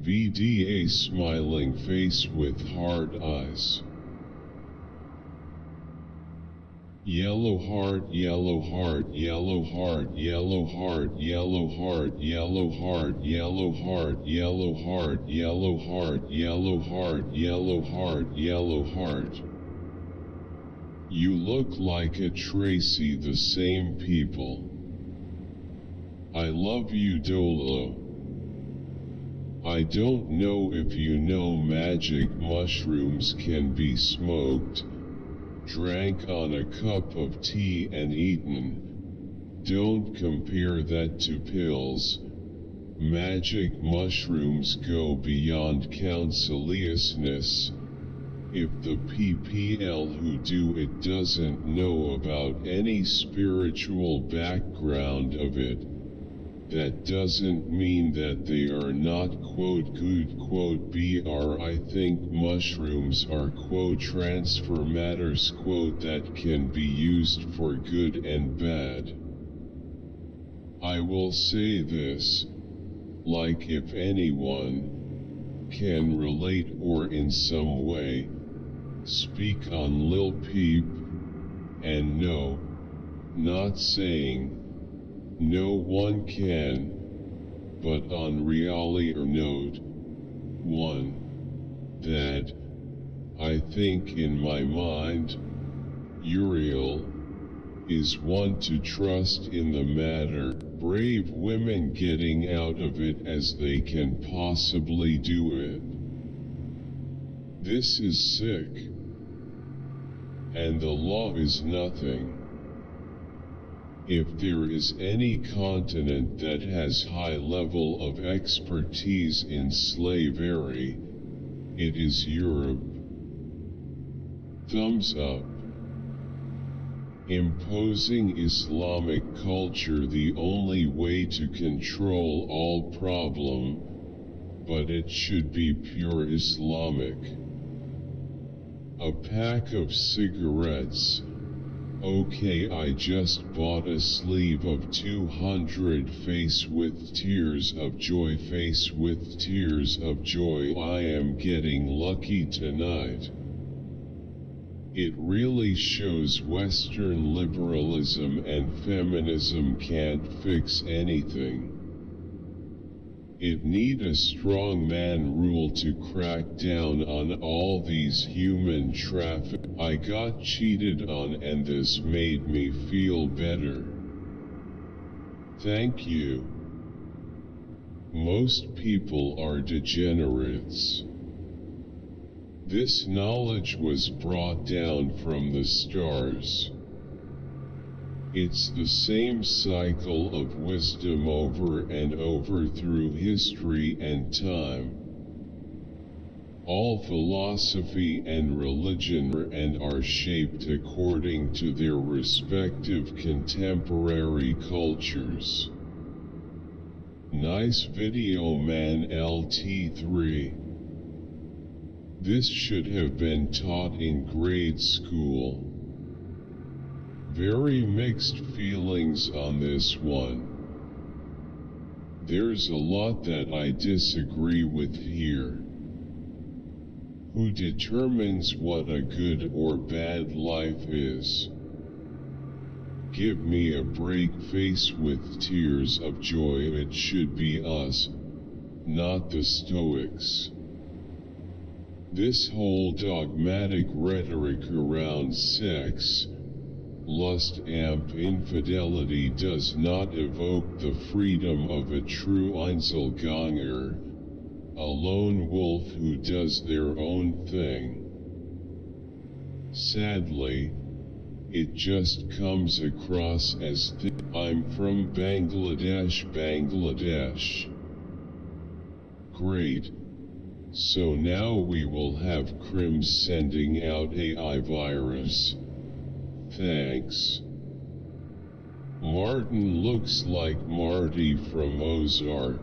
VDA smiling face with hard eyes. Yellow heart, yellow heart, yellow heart, yellow heart, yellow heart, yellow heart, yellow heart, yellow heart, yellow heart, yellow heart, yellow heart, yellow heart. You look like a Tracy, the same people. I love you, Dolo. I don't know if you know magic mushrooms can be smoked, drank on a cup of tea and eaten. Don't compare that to pills. Magic mushrooms go beyond counseliousness. If the PPL who do it doesn't know about any spiritual background of it, that doesn't mean that they are not quote good quote br. I think mushrooms are quote transfer matters quote that can be used for good and bad. I will say this, like if anyone can relate or in some way speak on Lil Peep, and no, not saying no one can, but on realiter note, one, that, I think in my mind, Uriel, is one to trust in the matter, brave women getting out of it as they can possibly do it. This is sick. And the law is nothing. If there is any continent that has high level of expertise in slavery, it is Europe. Thumbs up. Imposing Islamic culture the only way to control all problem, but it should be pure Islamic. A pack of cigarettes. Okay, I just bought a sleeve of 200 face with tears of joy, face with tears of joy. I am getting lucky tonight. It really shows Western liberalism and feminism can't fix anything. It need a strong man rule to crack down on all these human traffic. I got cheated on and this made me feel better. Thank you. Most people are degenerates. This knowledge was brought down from the stars. It's the same cycle of wisdom over and over through history and time. All philosophy and religion are shaped according to their respective contemporary cultures. Nice video, man. LT3. This should have been taught in grade school. Very mixed feelings on this one. There's a lot that I disagree with here. Who determines what a good or bad life is? Give me a break, face with tears of joy. It should be us, not the Stoics. This whole dogmatic rhetoric around sex, lust, infidelity does not evoke the freedom of a true Einzelgänger, a lone wolf who does their own thing. Sadly, it just comes across as I'm from Bangladesh. Great. So now we will have Crims sending out AI virus. Thanks. Martin looks like Marty from Ozark.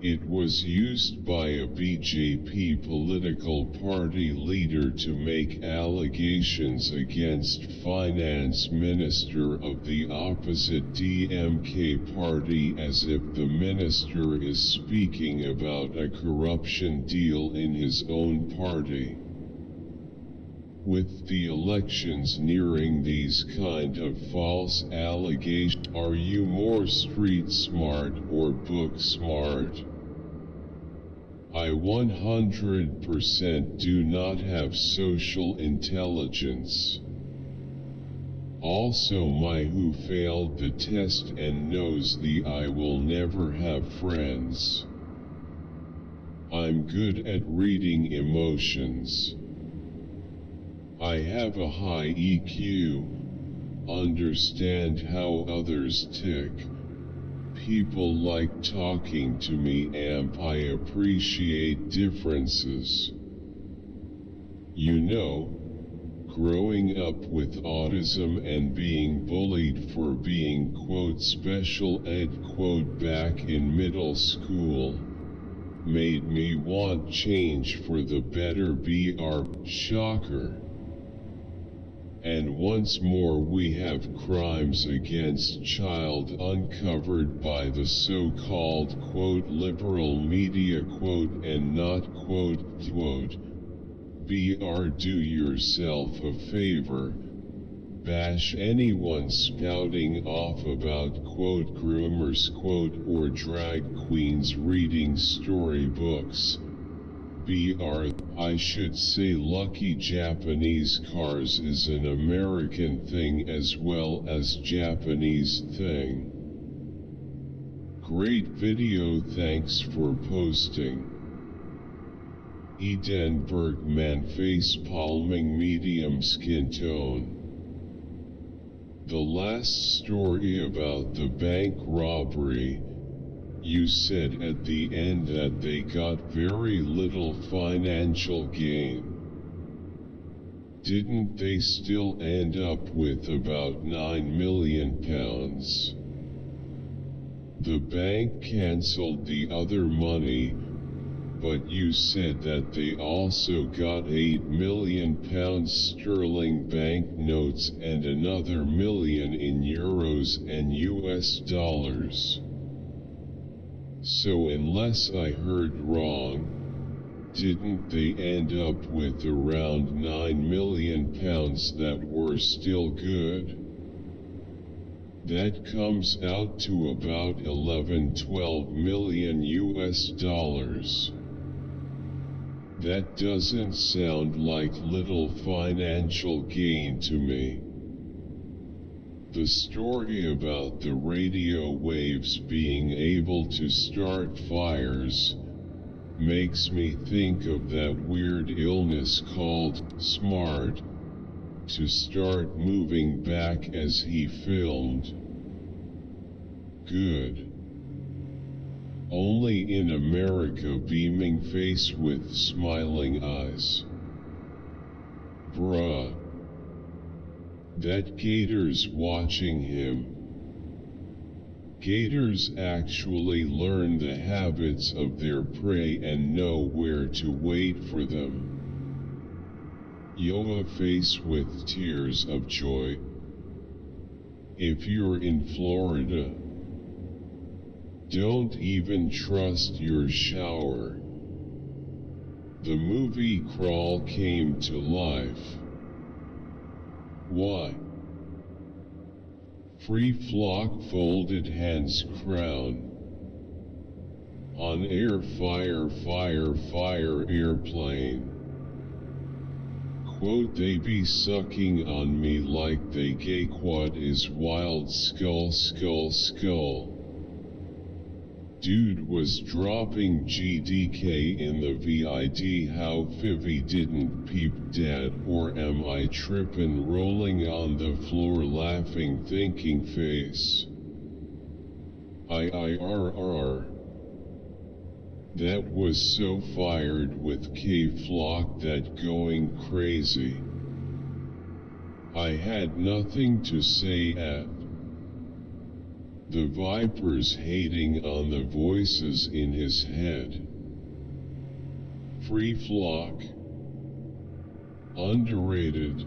It was used by a BJP political party leader to make allegations against finance minister of the opposite DMK party as if the minister is speaking about a corruption deal in his own party. With the elections nearing, these kind of false allegations, are you more street smart or book smart? I 100% do not have social intelligence. Also, my who failed the test and knows the I will never have friends. I'm good at reading emotions. I have a high EQ, understand how others tick. People like talking to me, I appreciate differences. You know, growing up with autism and being bullied for being quote special ed quote back in middle school made me want change for the better. Shocker. And once more we have crimes against child uncovered by the so-called quote liberal media quote and not quote. Do yourself a favor. Bash anyone spouting off about quote groomers quote or drag queens reading storybooks. I should say lucky Japanese cars is an American thing as well as Japanese thing. Great video, thanks for posting. Edenberg man face palming medium skin tone. The last story about the bank robbery, you said at the end that they got very little financial gain. Didn't they still end up with about £9 million? The bank cancelled the other money, but you said that they also got £8 million sterling banknotes and another million in euros and US dollars. So unless I heard wrong, didn't they end up with around £9 million that were still good? That comes out to about 11–12 million US dollars. That doesn't sound like little financial gain to me. The story about the radio waves being able to start fires makes me think of that weird illness called smart to start moving back as he filmed. Good. Only in America, beaming face with smiling eyes. Bruh. That gator's watching him. Gators actually learn the habits of their prey and know where to wait for them. Yoa face with tears of joy. If you're in Florida, don't even trust your shower. The movie Crawl came to life. Why? Free flock folded hands crown. On air fire airplane. Quote, they be sucking on me like they gay quad is wild skull. Dude was dropping GDK in the VID, how Fivvy didn't peep dad, or am I trippin', rolling on the floor laughing thinking face. IIRR. That was so fired with K-Flock that going crazy. I had nothing to say at. The vipers hating on the voices in his head. Free flock. Underrated.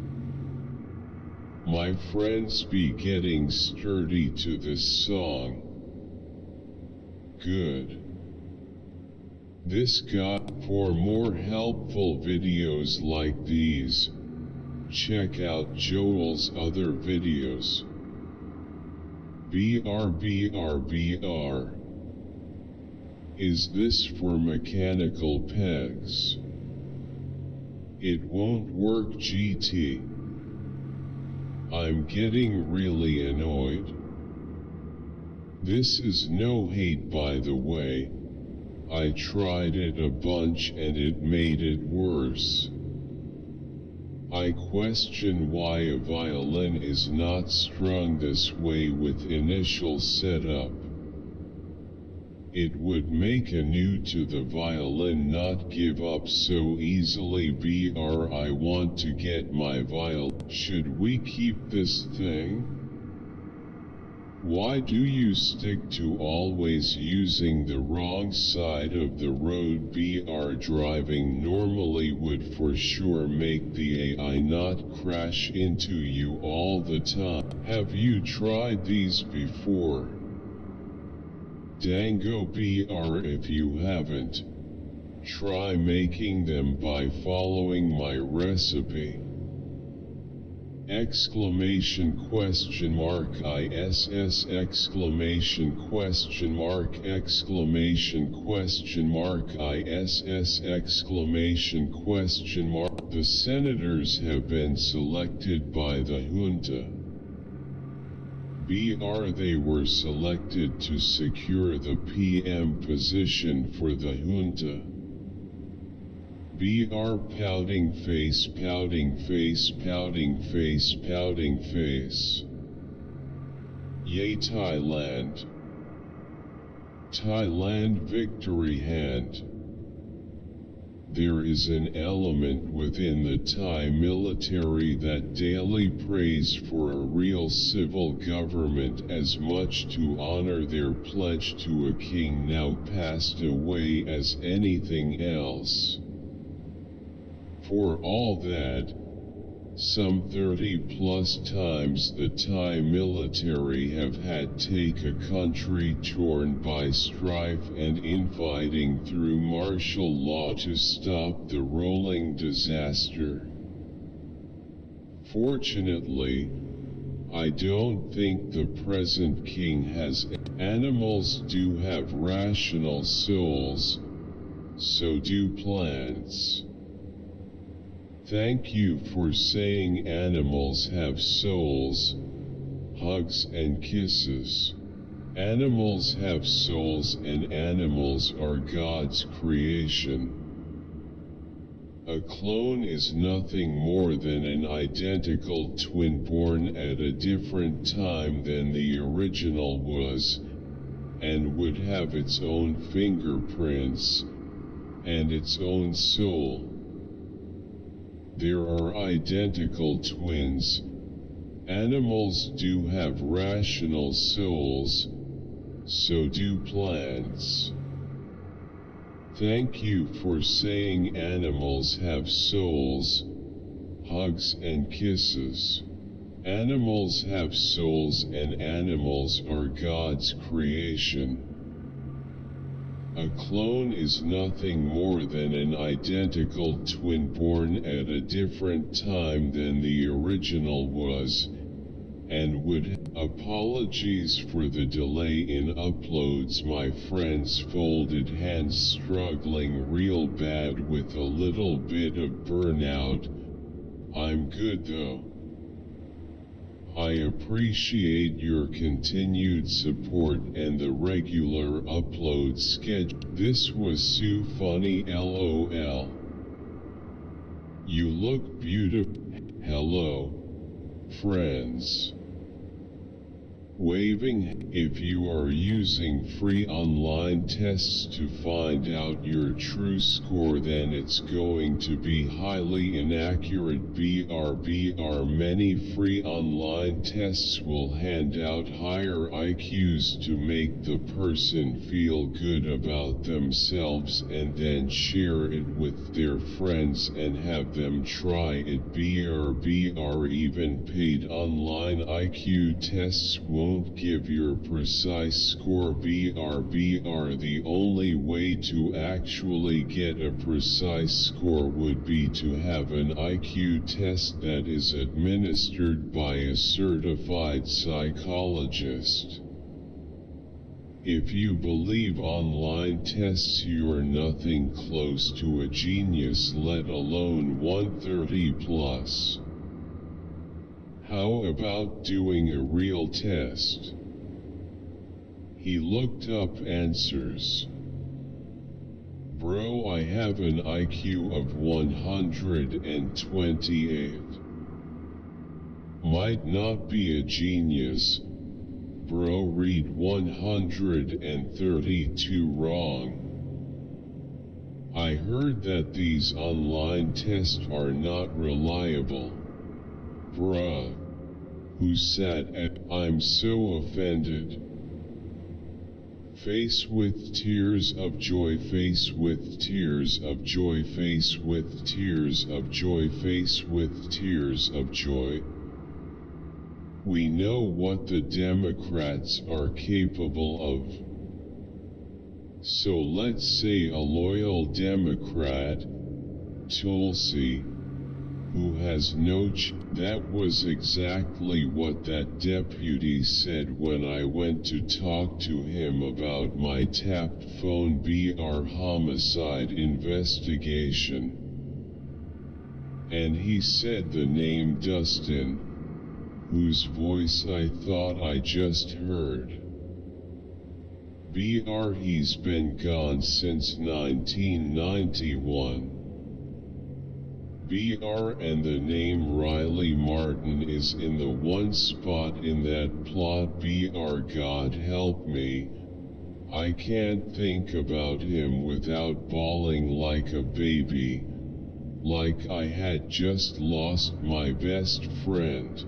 My friends be getting sturdy to this song. Good. This guy. For more helpful videos like these, check out Joel's other videos. BR. Is this for mechanical pegs? It won't work GT. I'm getting really annoyed. This is no hate, by the way. I tried it a bunch and it made it worse. I question why a violin is not strung this way with initial setup. It would make a new to the violin not give up so easily. I want to get my violin. Should we keep this thing? Why do you stick to always using the wrong side of the road? Driving normally would for sure make the AI not crash into you all the time. Have you tried these before? Dango if you haven't, try making them by following my recipe. ISS ISS. The senators have been selected by the junta. They were selected to secure the PM position for the junta. Pouting face. Yay Thailand. Thailand victory hand. There is an element within the Thai military that daily prays for a real civil government as much to honor their pledge to a king now passed away as anything else. For all that, some 30 plus times the Thai military have had take a country torn by strife and infighting through martial law to stop the rolling disaster. Fortunately, I don't think the present king has. Animals do have rational souls, so do plants. Thank you for saying animals have souls. Hugs and kisses. Animals have souls and animals are God's creation. A clone is nothing more than an identical twin born at a different time than the original was, and would have its own fingerprints and its own soul. There are identical twins. Animals do have rational souls, so do plants. Thank you for saying animals have souls. Hugs and kisses. Animals have souls and animals are God's creation. A clone is nothing more than an identical twin born at a different time than the original was, and would. Apologies for the delay in uploads, my friends. Folded hands, struggling real bad with a little bit of burnout. I'm good though. I appreciate your continued support and the regular upload schedule. This was so funny, LOL. You look beautiful. Hello, friends. Waving. If you are using free online tests to find out your true score, then it's going to be highly inaccurate. BR many free online tests will hand out higher IQs to make the person feel good about themselves and then share it with their friends and have them try it. BR even paid online IQ tests won't give your precise score. The only way to actually get a precise score would be to have an IQ test that is administered by a certified psychologist. If you believe online tests, you're nothing close to a genius, let alone 130 plus. How about doing a real test? He looked up answers. Bro, I have an IQ of 128. Might not be a genius. Bro, read 132 wrong. I heard that these online tests are not reliable. Bruh. Who sat at? I'm so offended. Face with tears of joy, face with tears of joy, face with tears of joy, face with tears of joy. We know what the Democrats are capable of. So let's say a loyal Democrat, Tulsi, who has no that was exactly what that deputy said when I went to talk to him about my tapped phone BR homicide investigation. And he said the name Dustin, whose voice I thought I just heard. BR he's been gone since 1991. BR and the name Riley Martin is in the one spot in that plot. BR God help me, I can't think about him without bawling like a baby, like I had just lost my best friend.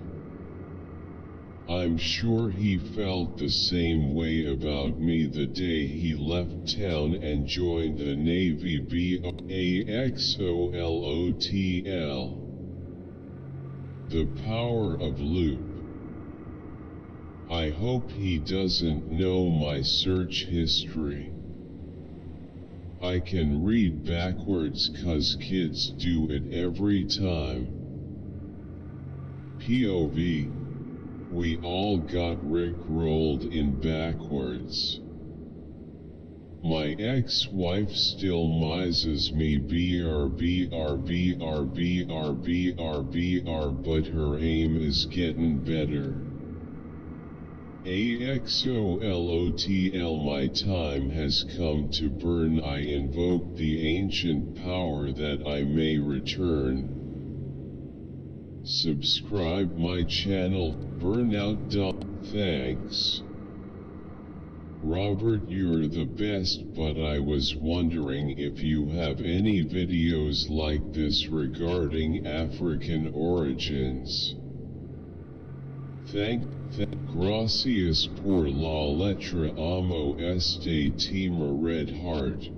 I'm sure he felt the same way about me the day he left town and joined the Navy. BAXOLOTL. The power of loop. I hope he doesn't know my search history. I can read backwards 'cause kids do it every time. POV. We all got rickrolled in backwards. My ex-wife still mises me BR, but her aim is getting better. AXOLOTL. My time has come to burn. I invoke the ancient power that I may return. Subscribe my channel, Burnout. Thanks. Robert, you're the best, but I was wondering if you have any videos like this regarding African origins. Gracias por la letra amo este tema red heart.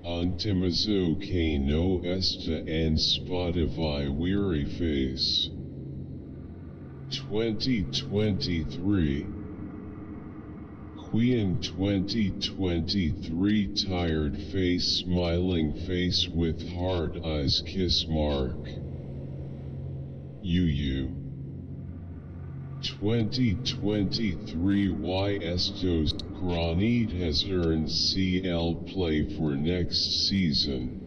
Antimizo que no está en Spotify. Weary face. 2023. Queen 2023. Tired face, smiling face with hard eyes, kiss mark. You. 2023. Y estos Granit has earned CL play for next season.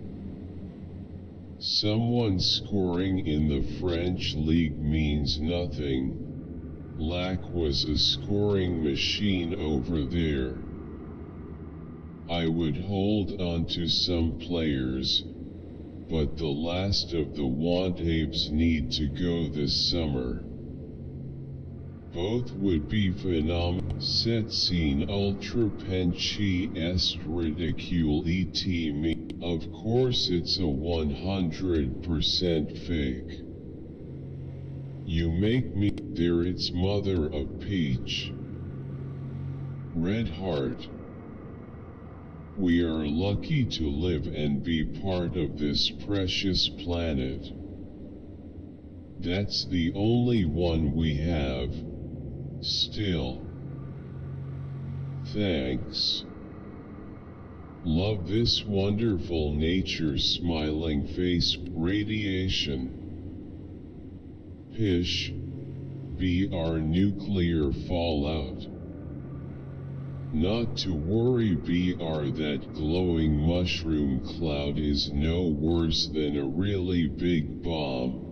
Someone scoring in the French league means nothing. Lac was a scoring machine over there. I would hold on to some players, but the last of the Wantabes need to go this summer. both would be phenomenal. Set scene ultra penci est ridicule et me. Of course it's a 100% fake. You make me. There it's mother of peach. Red heart. We are lucky to live and be part of this precious planet. That's the only one we have. Still. Thanks. Love this wonderful nature smiling face radiation. Pish. BR nuclear fallout. Not to worry BR, that glowing mushroom cloud is no worse than a really big bomb.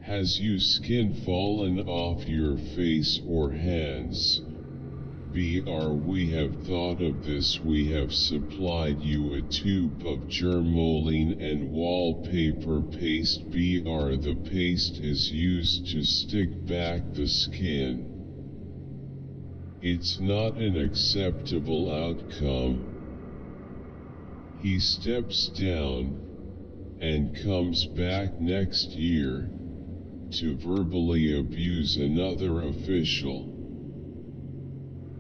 Has your skin fallen off your face or hands? BR, we have thought of this. We have supplied you a tube of germoline and wallpaper paste. BR, the paste is used to stick back the skin. It's not an acceptable outcome. He steps down and comes back next year to verbally abuse another official.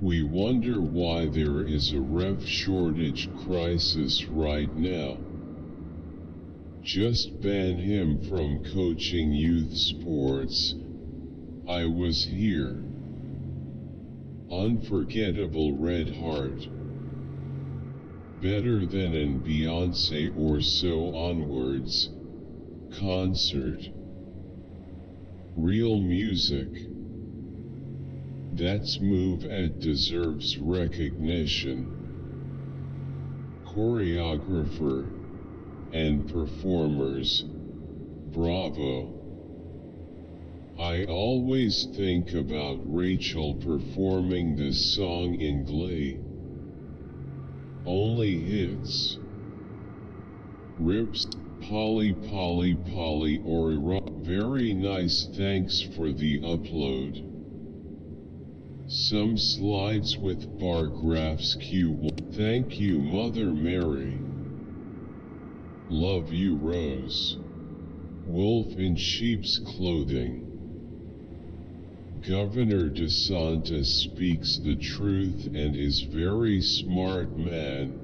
We wonder why there is a ref shortage crisis right now. Just ban him from coaching youth sports. I was here. Unforgettable red heart. Better than an Beyonce or so onwards concert. Real music. That's move at deserves recognition. Choreographer and performers, bravo. I always think about Rachel performing this song in Glee. Only hits. Rips, Polly or very nice, thanks for the upload. Some slides with bar graphs Q1. Thank you Mother Mary. Love you Rose. Wolf in sheep's clothing. Governor DeSantis speaks the truth and is very smart man.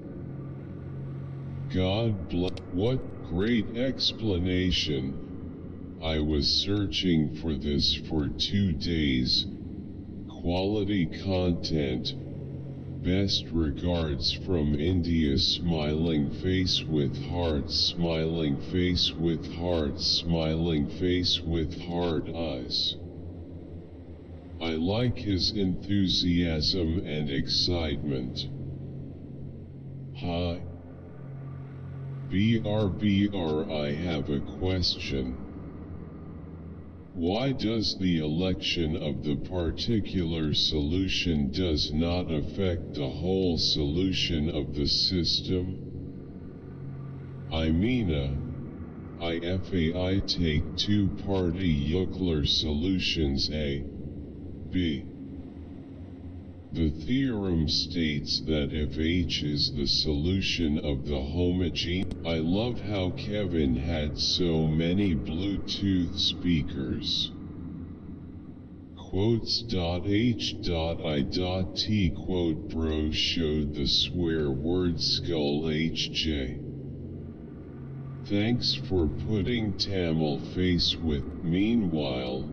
God bless. What great explanation. I was searching for this for 2 days. Quality content. Best regards from India. Smiling face with hearts. Smiling face with hearts. Smiling face with heart eyes. I like his enthusiasm and excitement. Hi. BR, I have a question. Why does the election of the particular solution does not affect the whole solution of the system? I mean I take two-party Eucler solutions A, B. The theorem states that if H is the solution of the homogeneous. I love how Kevin had so many Bluetooth speakers. Quotes.h.i.t quote bro showed the swear word skull HJ. Thanks for putting Tamil face with. Meanwhile,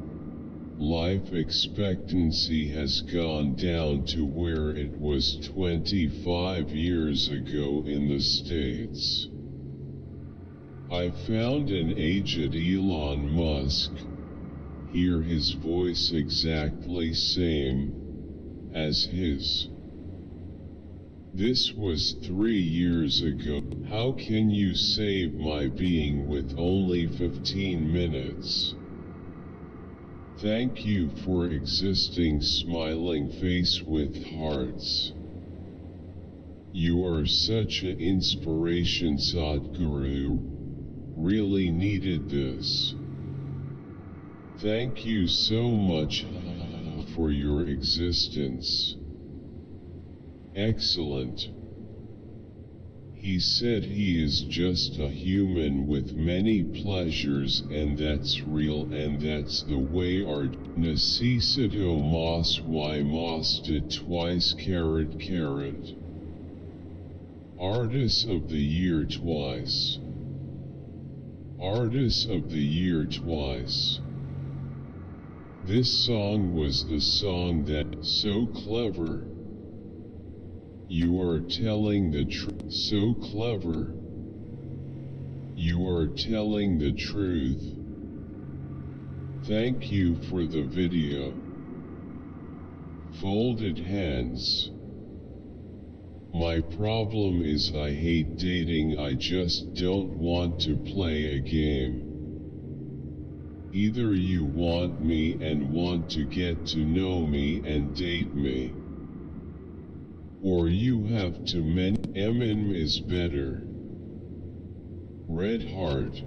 life expectancy has gone down to where it was 25 years ago in the States. I found an aged Elon Musk. Hear his voice exactly same as his. This was 3 years ago. How can you save my being with only 15 minutes? Thank you for existing smiling face with hearts. You are such an inspiration, Sadhguru. Really needed this. Thank you so much for your existence. Excellent. He said he is just a human with many pleasures, and that's real, and that's the way art. Necesito más y más de twice carat carat. Artist of the Year twice. Artist of the Year twice. This song was the song that, so clever. You are telling the truth. So clever. You are telling the truth. Thank you for the video. Folded hands. My problem is I hate dating. I just don't want to play a game. Either you want me and want to get to know me and date me, or you have to MM is better. Red heart.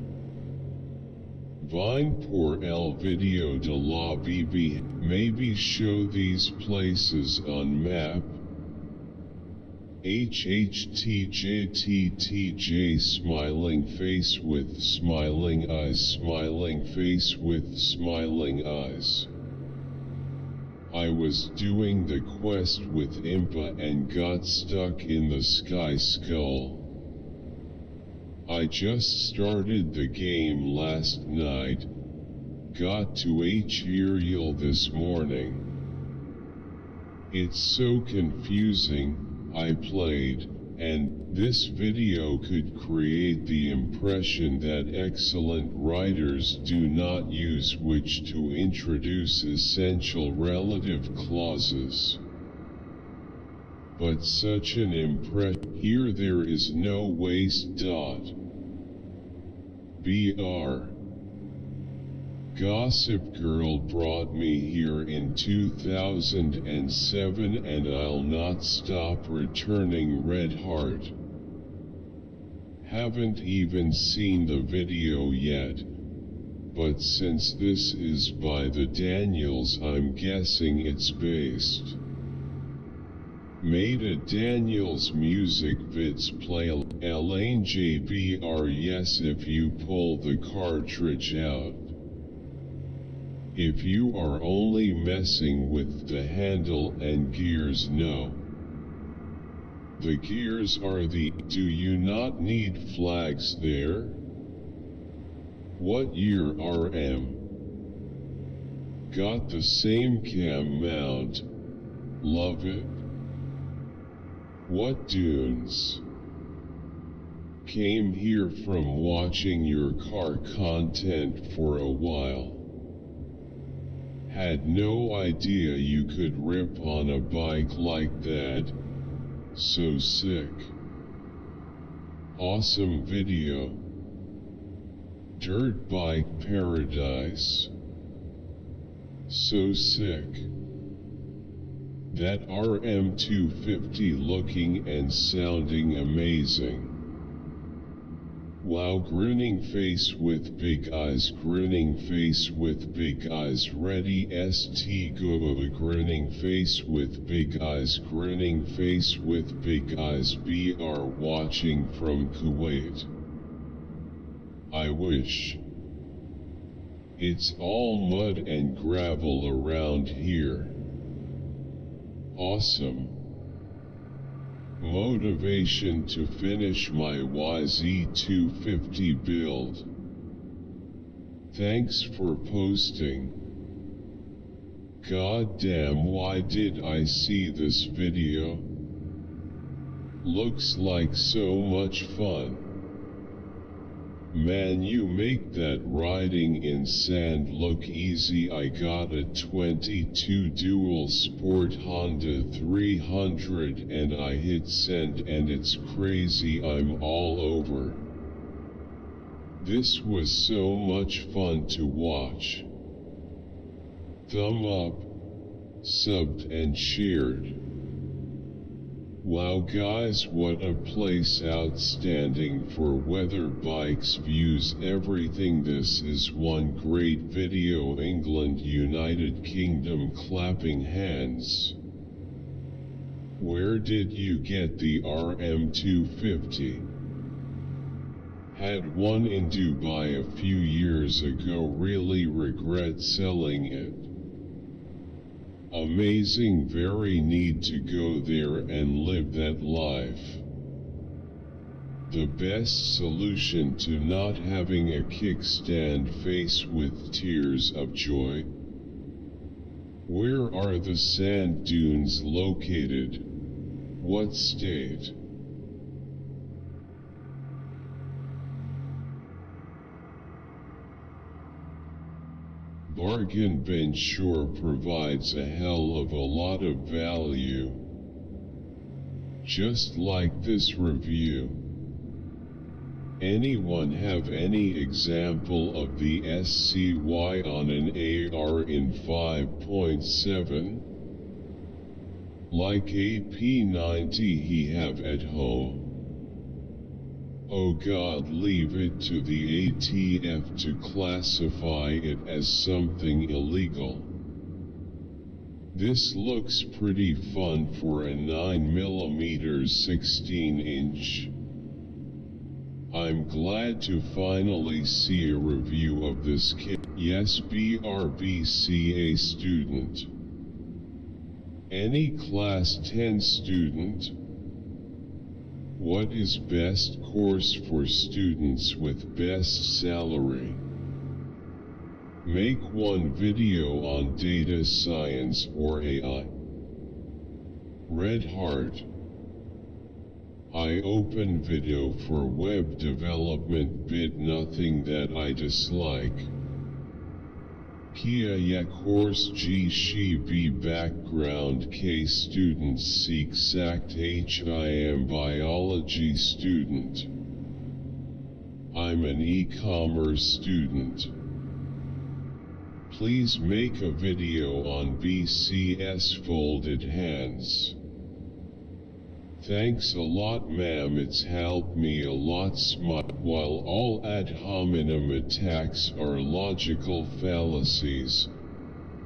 Vine por el video de la BB. Maybe show these places on map. HHTJTTJ smiling face with smiling eyes, smiling face with smiling eyes. I was doing the quest with Impa and got stuck in the sky skull. I just started the game last night, got to Ariel this morning. It's so confusing. I played, and this video could create the impression that excellent writers do not use which to introduce essential relative clauses. But such an impression, here there is no waste. BR. Gossip Girl brought me here in 2007 and I'll not stop returning. Red heart. Haven't even seen the video yet, but since this is by the Daniels, I'm guessing it's based. Made a Daniels music vids play Elaine JBR. Yes, if you pull the cartridge out. If you are only messing with the handle and gears, no. The gears are the. Do you not need flags there? What year RM? Got the same cam mount. Love it. What dunes? Came here from watching your car content for a while. Had no idea you could rip on a bike like that. So sick. Awesome video. Dirt bike paradise. So sick. That RM250 looking and sounding amazing. Wow, grinning face with big eyes, grinning face with big eyes, ready st go, grinning face with big eyes, grinning face with big eyes. BR watching from Kuwait. I wish. It's all mud and gravel around here. Awesome. Motivation to finish my YZ250 build. Thanks for posting. God damn, why did I see this video? Looks like so much fun. Man, you make that riding in sand look easy. I got a 22 dual sport Honda 300 and I hit send and it's crazy, I'm all over. This was so much fun to watch. Thumb up, subbed and shared. Wow guys, what a place, outstanding for weather bikes, views, everything. This is one great video. England, United Kingdom, clapping hands. Where did you get the RM250? Had one in Dubai a few years ago, really regret selling it. Amazing, very need to go there and live that life. The best solution to not having a kickstand, face with tears of joy. Where are the sand dunes located? What state? Bargain bin sure provides a hell of a lot of value. Just like this review. Anyone have any example of the SCY on an AR in 5.7? Like a P90 he have at home? Oh God, leave it to the ATF to classify it as something illegal. This looks pretty fun for a 9mm 16-inch. I'm glad to finally see a review of this kit. Yes, BRBCA student. Any class 10 student? What is best course for students with best salary? Make one video on data science or AI. Red heart. I open video for web development, bit nothing that I dislike. Kia ya course G she B background K students seek sacked HIM biology student. I'm an e-commerce student. Please make a video on BCS folded hands. Thanks a lot ma'am, it's helped me a lot. While all ad hominem attacks are logical fallacies,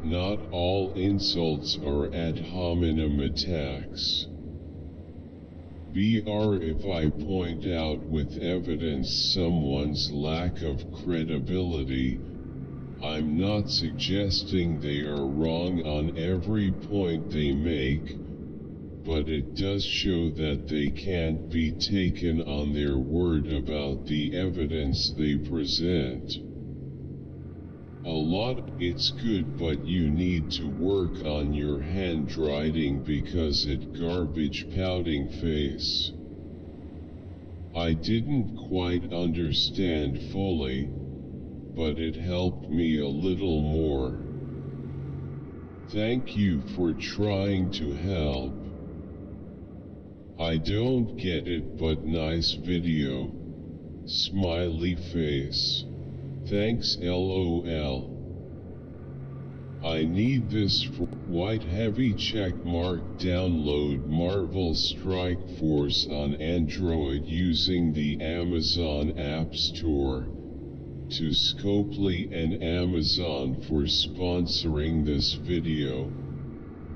not all insults are ad hominem attacks. BR if I point out with evidence someone's lack of credibility, I'm not suggesting they are wrong on every point they make, but it does show that they can't be taken on their word about the evidence they present. A lot, it's good, but you need to work on your handwriting because it garbage pouting face. I didn't quite understand fully, but it helped me a little more. Thank you for trying to help. I don't get it, but nice video. Smiley face. Thanks LOL. I need this for white heavy check mark. Download Marvel Strike Force on Android using the Amazon App Store. To Scopely and Amazon for sponsoring this video.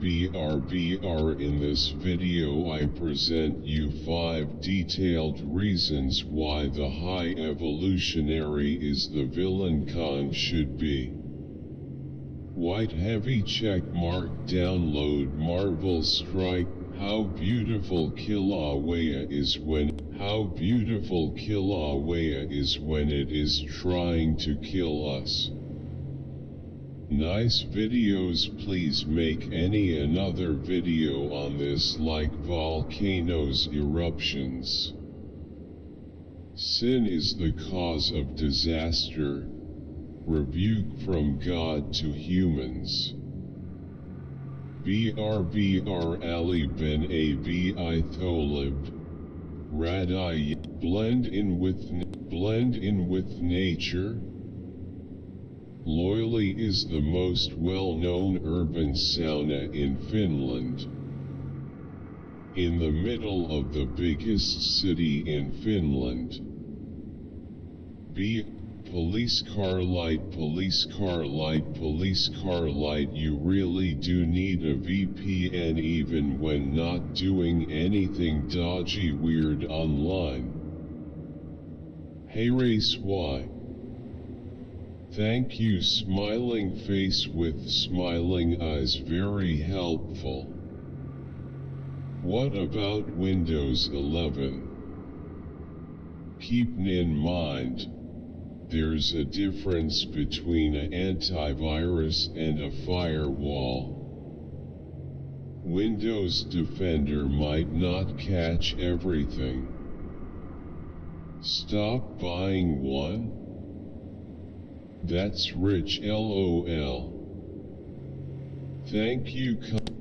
BRBR. In this video I present you 5 detailed reasons why the High Evolutionary is the villain Kong should be. White heavy check mark. Download Marvel Strike. How beautiful Kilauea is when it is trying to kill us. Nice videos. Please make any another video on this, like volcanoes, eruptions. Sin is the cause of disaster. Rebuke from God to humans. BRBR Ali Ben Abi Tholib. Radai. Blend in with nature. Loyoli is the most well-known urban sauna in Finland. in the middle of the biggest city in Finland. B. Police car light, police car light, police car light. You really do need a VPN even when not doing anything dodgy weird online. Hey race Y. Thank you, smiling face with smiling eyes, very helpful. What about Windows 11? Keep in mind, there's a difference between an antivirus and a firewall. Windows Defender might not catch everything. Stop buying one? That's rich LOL. Thank you.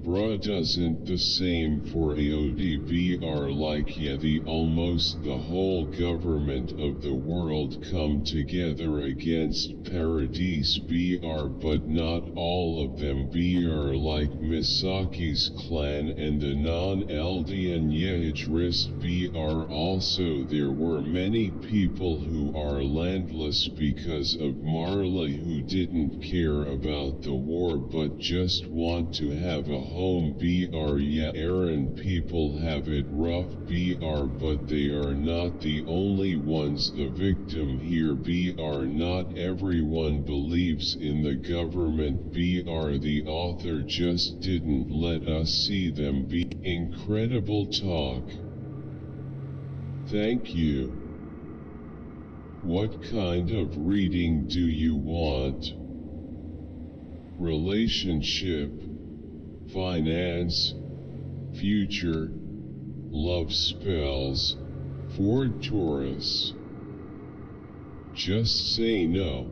Bruh, doesn't the same for AODBR like almost the whole government of the world come together against Paradise BR, but not all of them BR like Misaki's clan and the non-Eldian Yehijrist BR. Also there were many people who are landless because of Marley who didn't care about the war but just want to have a home BR. Yeah, Aaron, people have it rough BR, but they are not the only ones the victim here BR. Not everyone believes in the government BR. The author just didn't let us see them be. Incredible talk. Thank you. What kind of reading do you want? Relationship, finance, future, love spells, Ford Taurus. Just say no.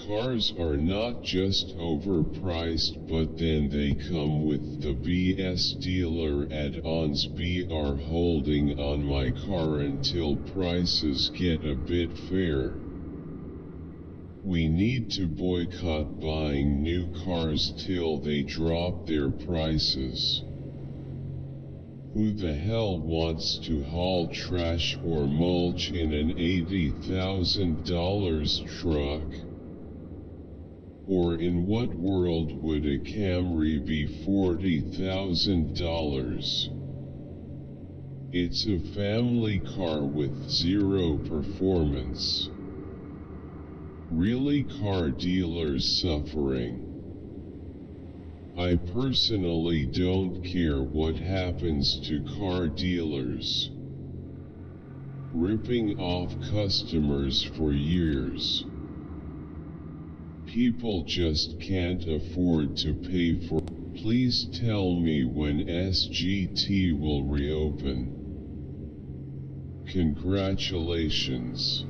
Cars are not just overpriced, but then they come with the BS dealer add-ons BR. Holding on my car until prices get a bit fair. We need to boycott buying new cars till they drop their prices. Who the hell wants to haul trash or mulch in an $80,000 truck? Or in what world would a Camry be $40,000? It's a family car with zero performance. Really, car dealers suffering? I personally don't care what happens to car dealers. Ripping off customers for years. People just can't afford to pay for. Please tell me when SGT will reopen. Congratulations.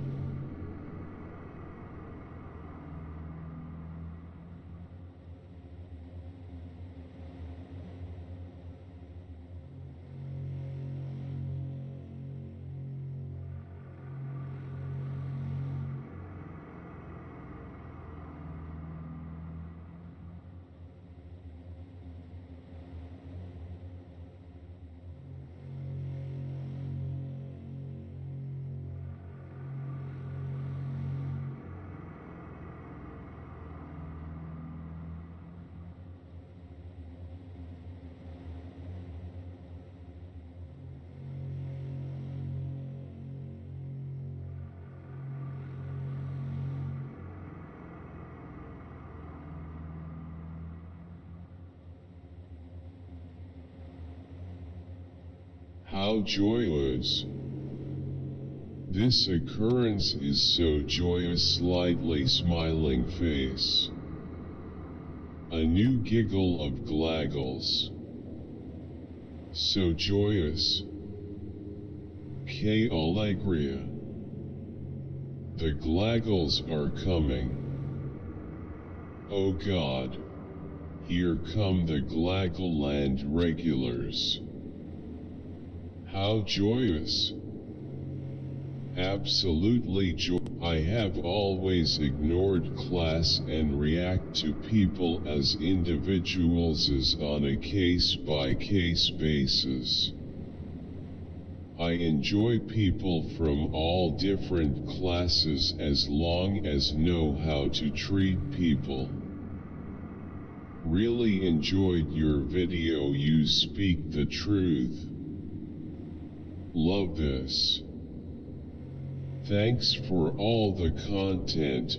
How joyous. This occurrence is so joyous, slightly smiling face. A new giggle of glaggles. So joyous. Que alegria. The glaggles are coming. Oh God. Here come the Glaggoland regulars. How joyous. Absolutely I have always ignored class and react to people as individuals as on a case-by-case basis. I enjoy people from all different classes as long as know how to treat people. Really enjoyed your video. You speak the truth. Love this. Thanks for all the content.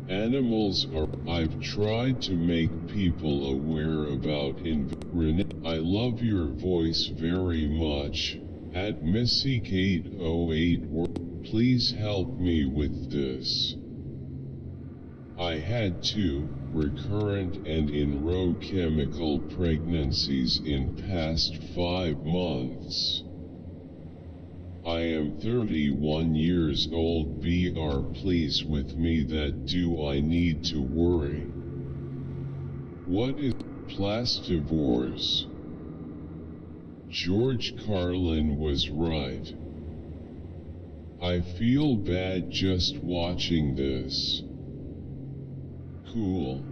Animals are. I've tried to make people aware about I love your voice very much. At Missy808, please help me with this. I had 2 recurrent and in-row chemical pregnancies in past 5 months. I am 31 years old. Br please with me that do I need to worry? What is plastivores? George Carlin was right. I feel bad just watching this. Cool.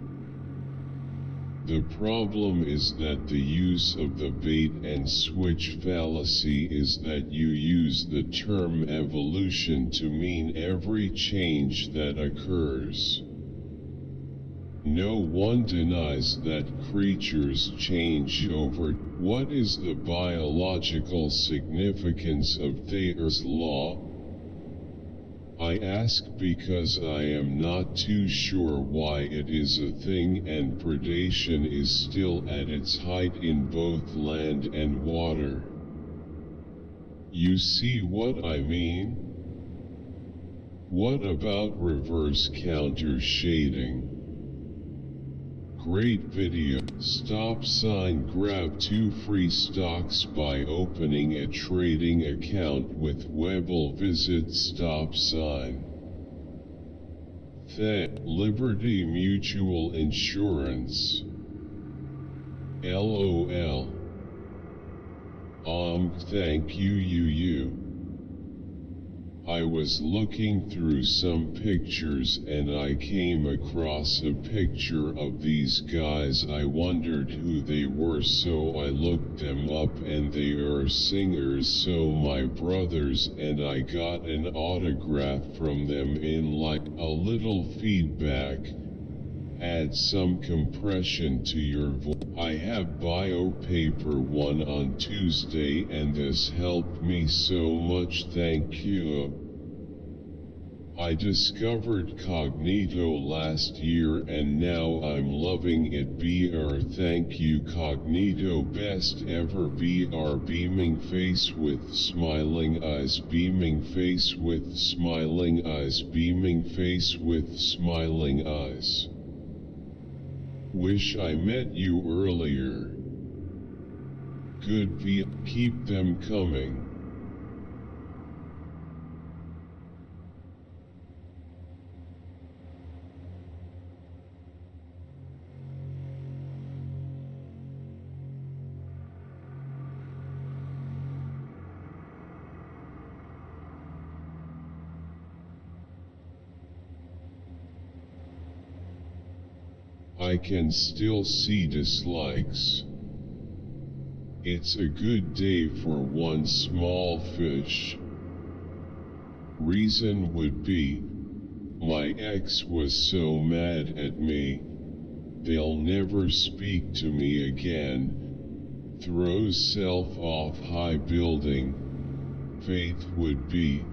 The problem is that the use of the bait and switch fallacy is that you use the term evolution to mean every change that occurs. No one denies that creatures change over. What is the biological significance of Thayer's law? I ask because I am not too sure why it is a thing and predation is still at its height in both land and water. You see what I mean? What about reverse counter shading? Great video. Stop sign. Grab 2 free stocks by opening a trading account with Webull. Visit stop sign. Liberty Mutual Insurance. LOL. Thank you. I was looking through some pictures and I came across a picture of these guys. I wondered who they were, so I looked them up and they are singers, so my brothers, and I got an autograph from them in like a little feedback. Add some compression to your voice. I have bio paper 1 on Tuesday and this helped me so much. Thank you. I discovered Cognito last year and now I'm loving it. Br thank you Cognito, best ever. Br beaming face with smiling eyes, beaming face with smiling eyes, beaming face with smiling eyes. Wish I met you earlier. Good keep them coming. I can still see dislikes. It's a good day for one small fish. Reason would be, my ex was so mad at me, they'll never speak to me again. Throws self off high building. Faith would be,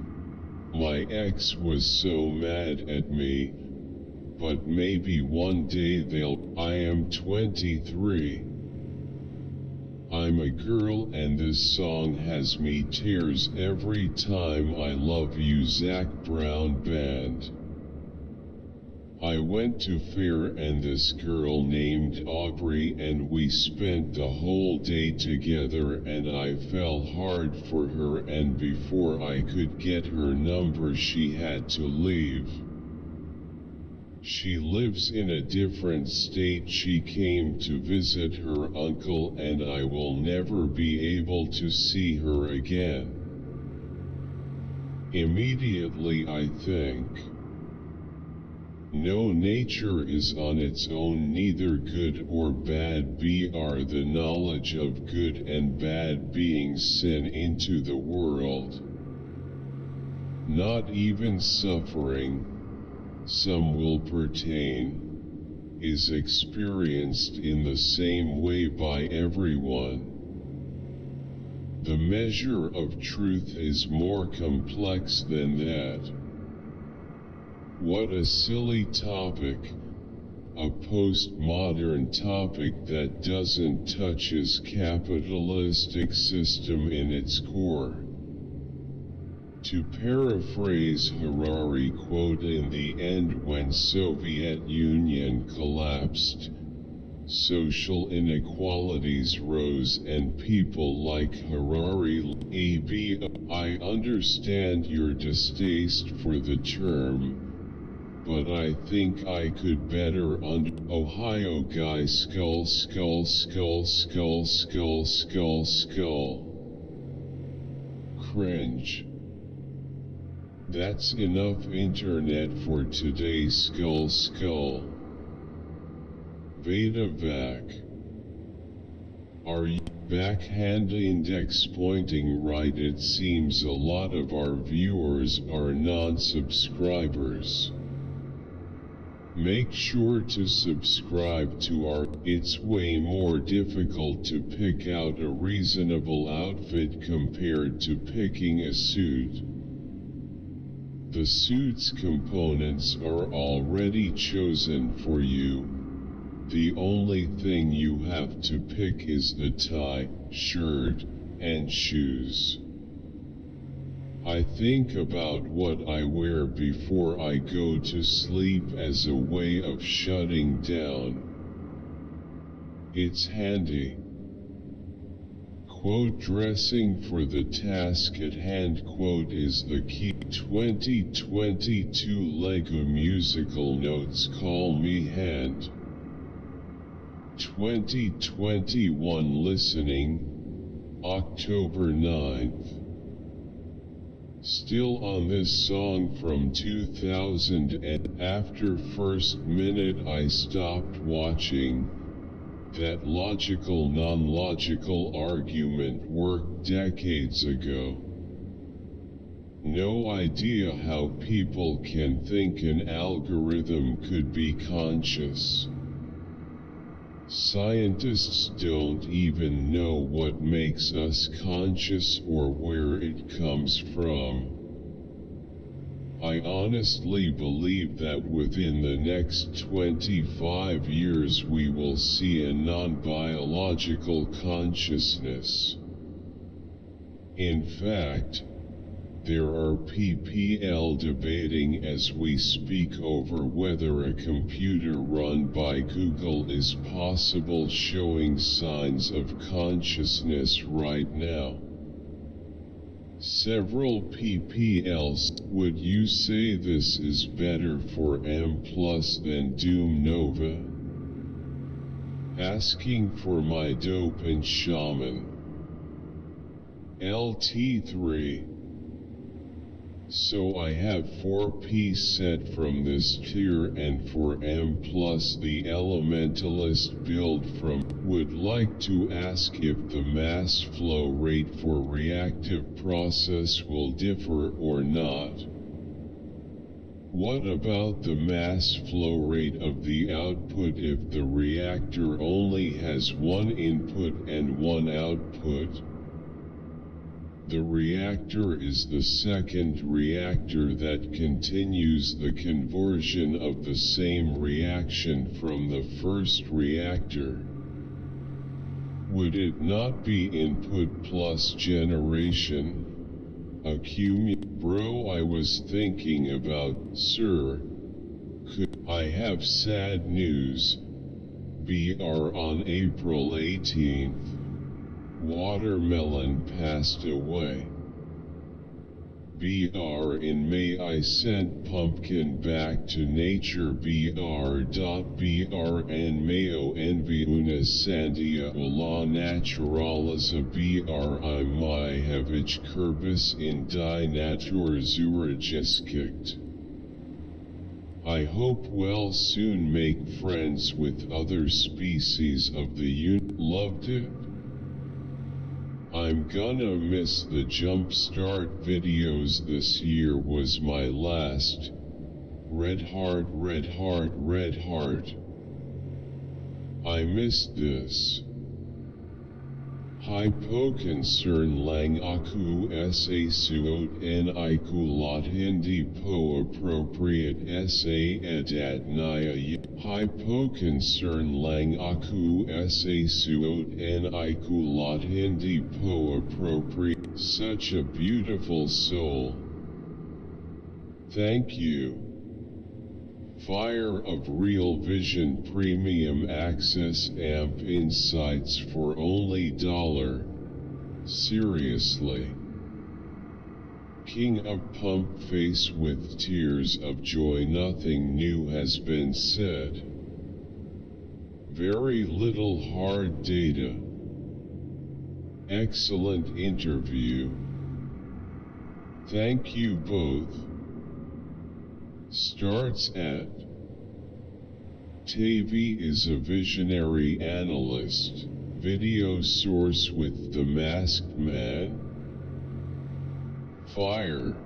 my ex was so mad at me, but maybe one day I am 23. I'm a girl and this song has me tears every time. I love you Zac Brown Band. I went to fair and this girl named Aubrey and we spent the whole day together and I fell hard for her and before I could get her number she had to leave. She lives in a different state. She came to visit her uncle and I will never be able to see her again. Immediately I think, no, nature is on its own neither good or bad, br the knowledge of good and bad beings sent into the world. Not even suffering, some will pertain, is experienced in the same way by everyone. The measure of truth is more complex than that. What a silly topic, a postmodern topic that doesn't touch his capitalistic system in its core. To paraphrase Harari, quote, in the end when Soviet Union collapsed, social inequalities rose and people like Harari, I understand your distaste for the term, but I think I could better Ohio guy skull. Cringe. That's enough internet for today. Skull. Veda vac. Are you backhand index pointing right? It seems a lot of our viewers are non-subscribers. Make sure to subscribe to our. It's way more difficult to pick out a reasonable outfit compared to picking a suit. The suit's components are already chosen for you. The only thing you have to pick is the tie, shirt, and shoes. I think about what I wear before I go to sleep as a way of shutting down. It's handy. Quote, dressing for the task at hand, quote, is the key. 2022 Lego musical notes, call me hand. 2021 listening, October 9th. Still on this song from 2000, and after first minute I stopped watching. That logical non-logical argument worked decades ago. No idea how people can think an algorithm could be conscious. Scientists don't even know what makes us conscious or where it comes from. I honestly believe that within the next 25 years we will see a non-biological consciousness. In fact, there are PPL debating as we speak over whether a computer run by Google is possible, showing signs of consciousness right now. Several PPLs. Would you say this is better for M+ than Doom Nova? Asking for my dope and shaman. LT3. So I have 4-piece set from this tier, and for M+ the Elementalist build from. Would like to ask if the mass flow rate for reactive process will differ or not. What about the mass flow rate of the output if the reactor only has one input and one output? The reactor is the second reactor that continues the conversion of the same reaction from the first reactor. Would it not be input plus generation? Bro, I was thinking about, sir. I have sad news. BR on April 18th. Watermelon passed away. BR in May I sent pumpkin back to nature BR. And Mayo envy una sandia la naturaleza BR I Majevich Kerbis in die Natur Zuragiskikt. I hope we'll soon make friends with other species of the Loved it? I'm gonna miss the jumpstart videos. This year was my last. Red heart, red heart, red heart. I missed this. Hypoconcern lang aku sa suot n iku lot hindi po appropriate sa edat naya Hypoconcern lang aku sa suot n iku lot hindi po appropriate. Such a beautiful soul. Thank you. Fire of Real Vision Premium Access AMP Insights for only $. Seriously. King of Pump Face with tears of joy. Nothing new has been said. Very little hard data. Excellent interview. Thank you both. Starts at Tavi is a visionary analyst, video source with the masked man. Fire.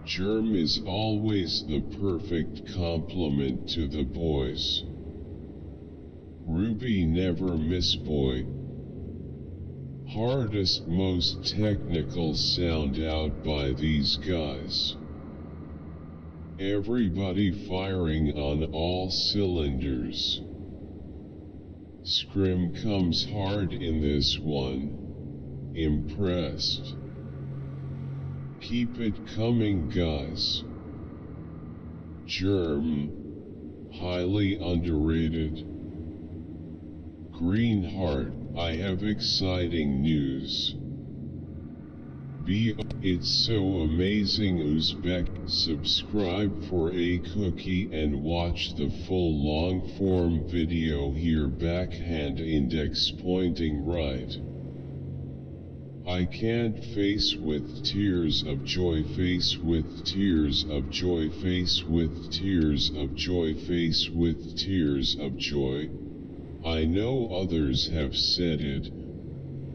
Germ is always the perfect complement to the boys. Ruby never miss boy. Hardest, most technical sound out by these guys. Everybody firing on all cylinders. Scrim comes hard in this one. Impressed. Keep it coming, guys. Germ. Highly underrated. Green Heart, I have exciting news. It's so amazing Uzbek. Subscribe for a cookie and watch the full long form video here. Backhand index pointing right. I can't face with tears of joy, face with tears of joy, face with tears of joy, face with tears of joy. I know others have said it,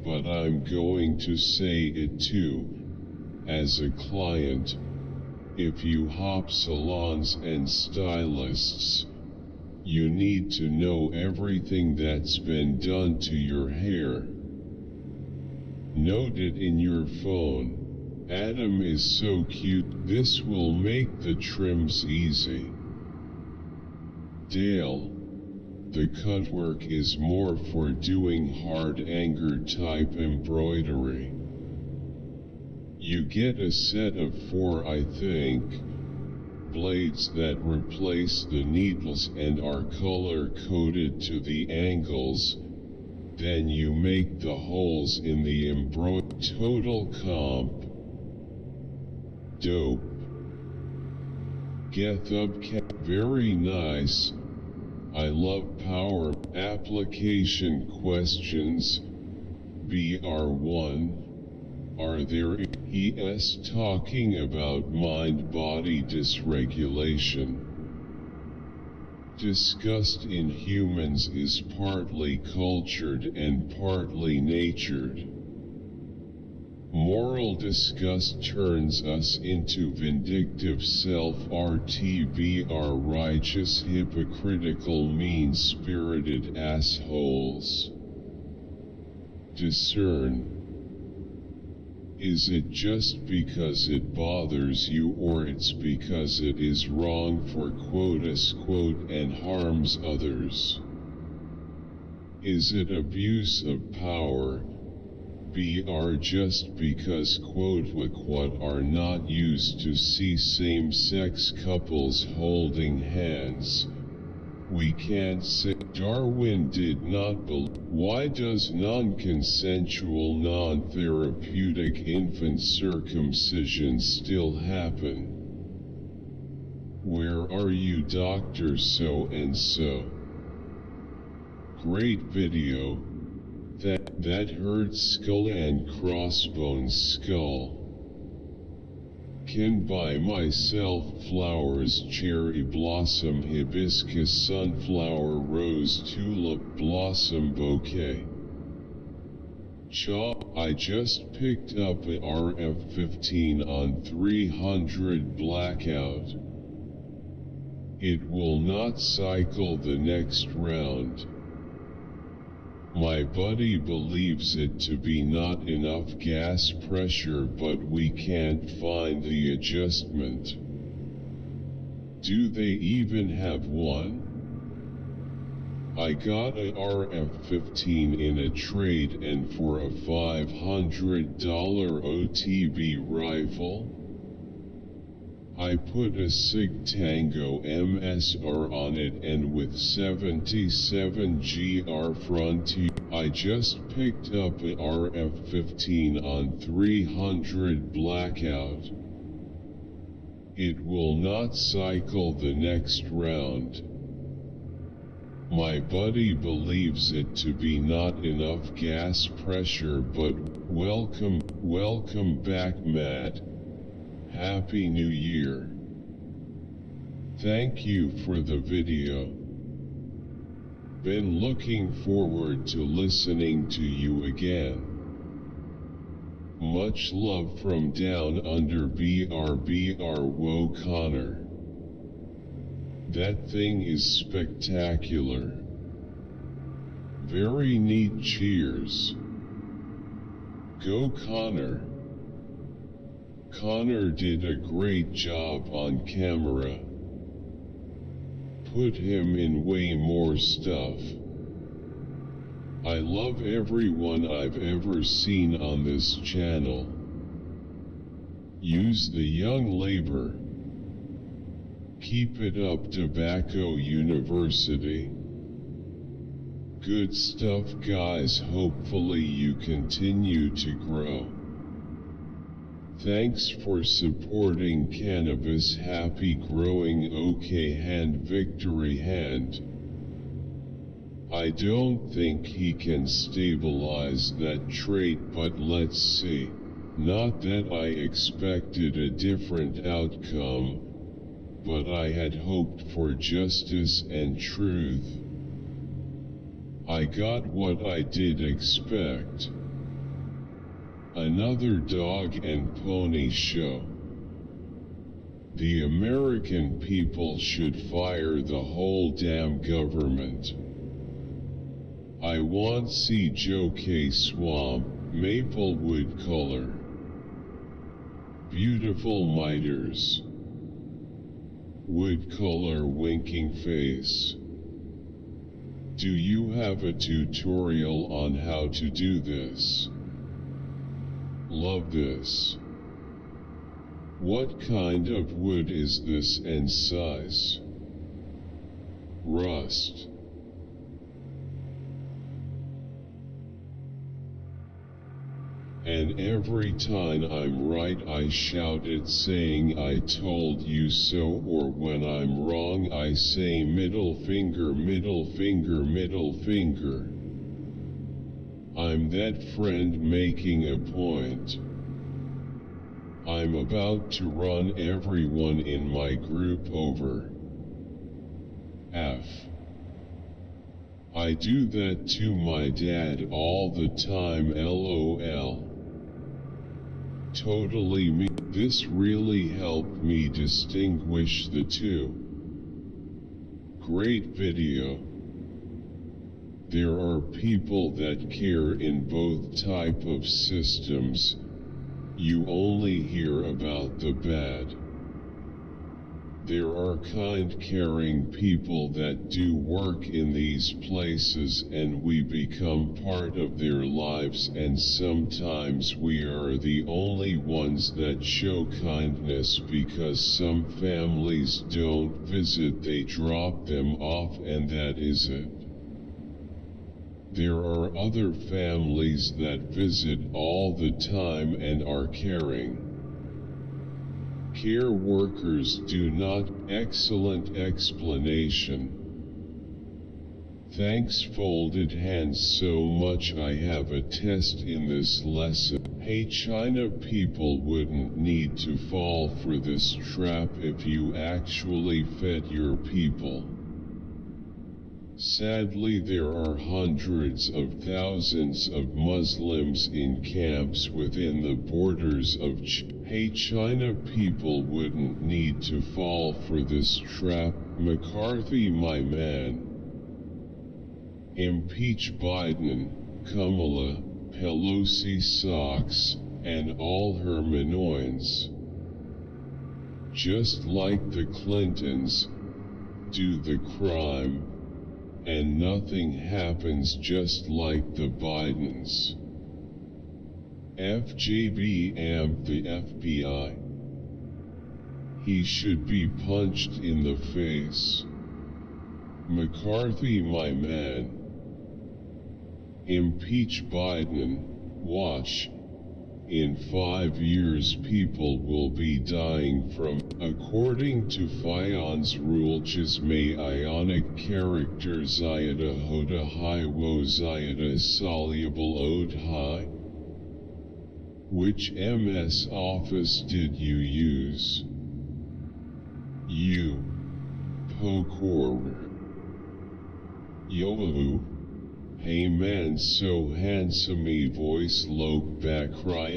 but I'm going to say it too. As a client, if you hop salons and stylists, you need to know everything that's been done to your hair. Note it in your phone. Adam is so cute, this will make the trims easy. Dale. The cutwork is more for doing hard anger type embroidery. You get a set of 4, I think, blades that replace the needles and are color coded to the angles. Then you make the holes in the embroidery. Total comp. Dope. Get up, very nice. I love power. Application questions. BR1. Are there ES talking about mind-body dysregulation? Disgust in humans is partly cultured and partly natured. Moral disgust turns us into vindictive self-RTBR righteous hypocritical mean-spirited assholes. Discern. Is it just because it bothers you or it's because it is wrong for quote-unquote and harms others? Is it abuse of power? BR just because quote-unquote are not used to see same-sex couples holding hands, We can't say Darwin did not believe. Why does non-consensual, non-therapeutic infant circumcision still happen? Where are you, Dr. So-and-so? Great video. That hurts. Skull and crossbones. Skull. Can buy myself flowers: cherry blossom, hibiscus, sunflower, rose, tulip, blossom bouquet. I just picked up a RF15 on 300 blackout. It will not cycle the next round. My buddy believes it to be not enough gas pressure, but we can't find the adjustment. Do they even have one? I got a RF15 in a trade and for a $500 OTB rifle. I put a SIG Tango MSR on it, and with 77 GR Frontier. I just picked up a RF15 on 300 blackout. It will not cycle the next round. My buddy believes it to be not enough gas pressure, but welcome back, Matt. Happy New Year. Thank you for the video. Been looking forward to listening to you again. Much love from down under. BRBR. Whoa, Connor. That thing is spectacular. Very neat. Cheers. Go Connor. Connor did a great job on camera. Put him in way more stuff. I love everyone I've ever seen on this channel. Use the young labor. Keep it up, Tobacco University. Good stuff, guys. Hopefully you continue to grow. Thanks for supporting cannabis. Happy growing. OK, hand victory hand. I don't think he can stabilize that trait, but let's see. Not that I expected a different outcome, but I had hoped for justice and truth. I got what I did expect. Another dog and pony show. The American people should fire the whole damn government. I want see Joe K. Swamp, Maplewood color. Beautiful miters. Wood color winking face. Do you have a tutorial on how to do this? Love this. What kind of wood is this and size? Rust. And every time I'm right I shout it saying I told you so, or when I'm wrong I say middle finger, middle finger, middle finger. I'm that friend making a point. I'm about to run everyone in my group over. F. I do that to my dad all the time, LOL. Totally me. This really helped me distinguish the two. Great video. There are people that care in both type of systems. You only hear about the bad. There are kind, caring people that do work in these places, and we become part of their lives, and sometimes we are the only ones that show kindness because some families don't visit, they drop them off, and that is it. There are other families that visit all the time and are caring. Care workers do not. Excellent explanation. Thanks, folded hands so much. I have a test in this lesson. Hey China, people wouldn't need to fall for this trap if you actually fed your people. Sadly, there are hundreds of thousands of Muslims in camps within the borders of Hey China, people wouldn't need to fall for this trap. McCarthy, my man. Impeach Biden, Kamala, Pelosi socks, and all her minoins. Just like the Clintons, do the crime, and nothing happens, just like the Bidens. FJB amp the FBI. He should be punched in the face. McCarthy, my man. Impeach Biden, watch. In 5 years people will be dying from, according to Fion's rule, Jismay ionic character Zayada Hoda Hi Wo Zayada soluble Ode Hi. Which MS Office did you use? You. Pokor. Yoahu. Hey man, so handsome, voice loke back cry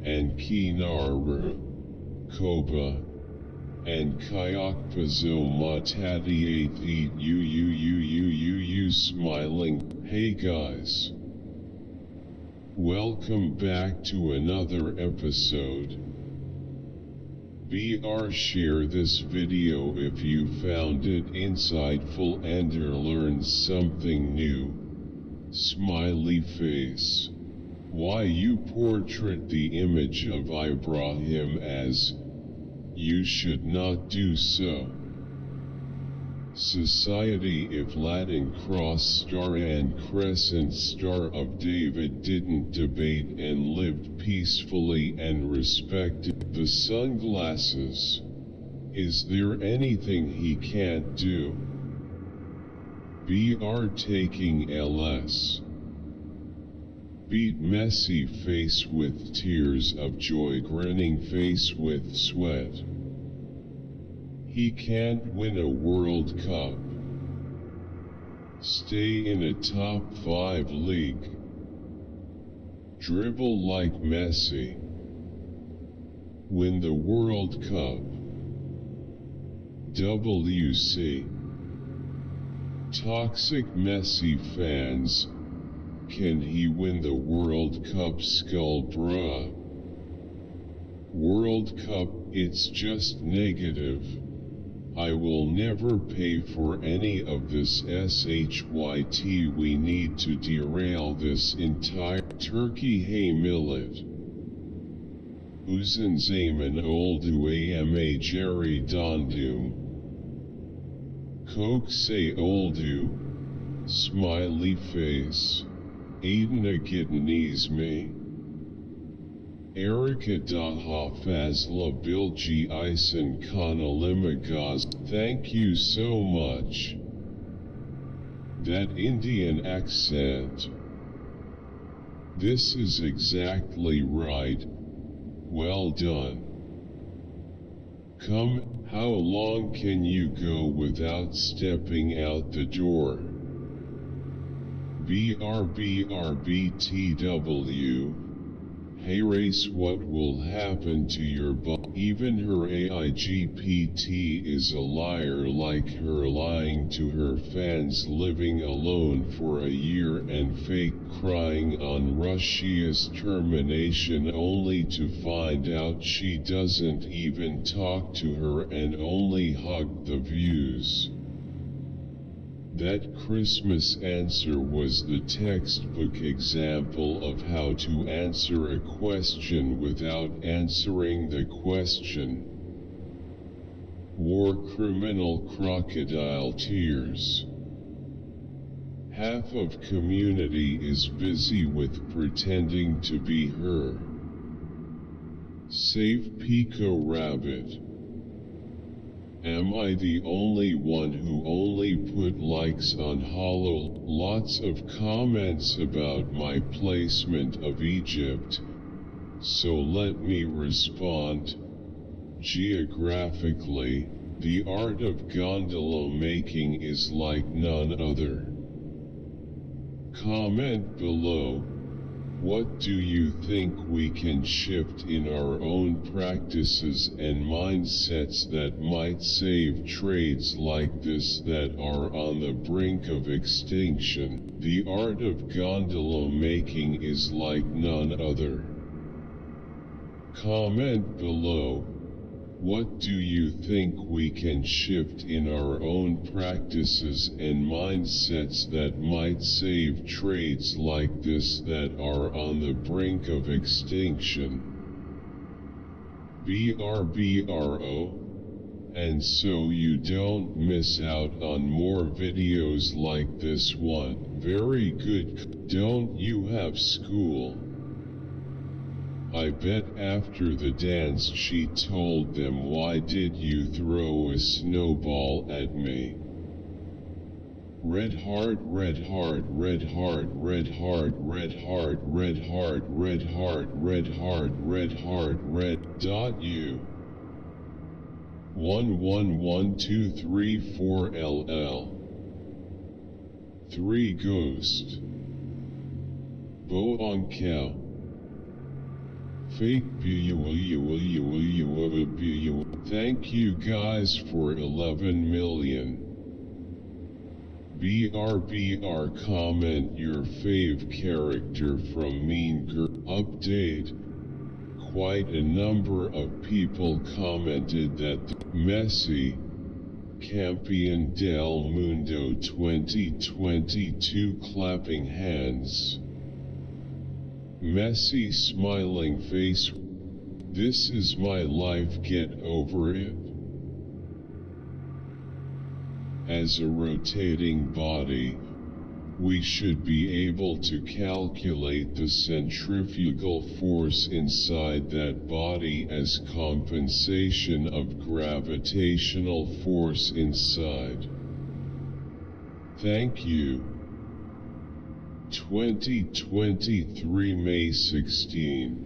and Kinara, Koba, and Kayakpazo Matadi 8 you smiling. Hey guys. Welcome back to another episode. Share this video if you found it insightful and or learned something new. Smiley face. Why you portrait the image of Ibrahim as, you should not do so. Society, if Latin cross star and crescent star of David didn't debate and lived peacefully and respected the sunglasses, is there anything he can't do? Taking LS. Beat messy face with tears of joy, grinning face with sweat. He can't win a World Cup. Stay in a top 5 league. Dribble like Messi. Win the World Cup. WC. Toxic Messi fans. Can he win the World Cup? Skull bruh. World Cup, it's just negative. I will never pay for any of this SHYT. We need to derail this entire Turkey. Hey millet. Uzun zaman oldu ama Jerry dondum. Coke say oldu. Smiley face. Aidna gitniz me. Erika daha fazla bilgi isen kanalimagaz. Thank you so much. That Indian accent. This is exactly right. Well done. Come, how long can you go without stepping out the door? BRBTW. Hey race, what will happen to your Even her AI GPT is a liar, like her lying to her fans, living alone for a year and fake crying on Russia's termination, only to find out she doesn't even talk to her and only hug the views. That Christmas answer was the textbook example of how to answer a question without answering the question. War criminal crocodile tears. Half of community is busy with pretending to be her. Save Pico Rabbit. Am I the only one who only put likes on Hollow? Lots of comments about my placement of Egypt, so let me respond. Geographically, the art of gondola making is like none other. Comment below. What do you think we can shift in our own practices and mindsets that might save trades like this that are on the brink of extinction? The art of gondola making is like none other. Comment below. What do you think we can shift in our own practices and mindsets that might save trades like this that are on the brink of extinction? BRBRO. And so you don't miss out on more videos like this one. Very good. Don't you have school? I bet after the dance she told them, why did you throw a snowball at me? Red heart, red heart, red heart, red heart, red heart, red heart, red heart, red heart, red heart, red dot U. 111234 LL. 3 Ghost. Bo on cow. Fake Thank you guys for 11 million. BRBR, comment your fave character from Mean Girl. Update. Quite a number of people commented that the Messi Campion del Mundo 2022 clapping hands. Messy smiling face. This is my life, get over it. As a rotating body, we should be able to calculate the centrifugal force inside that body as compensation of gravitational force inside. Thank you. 2023 May 16.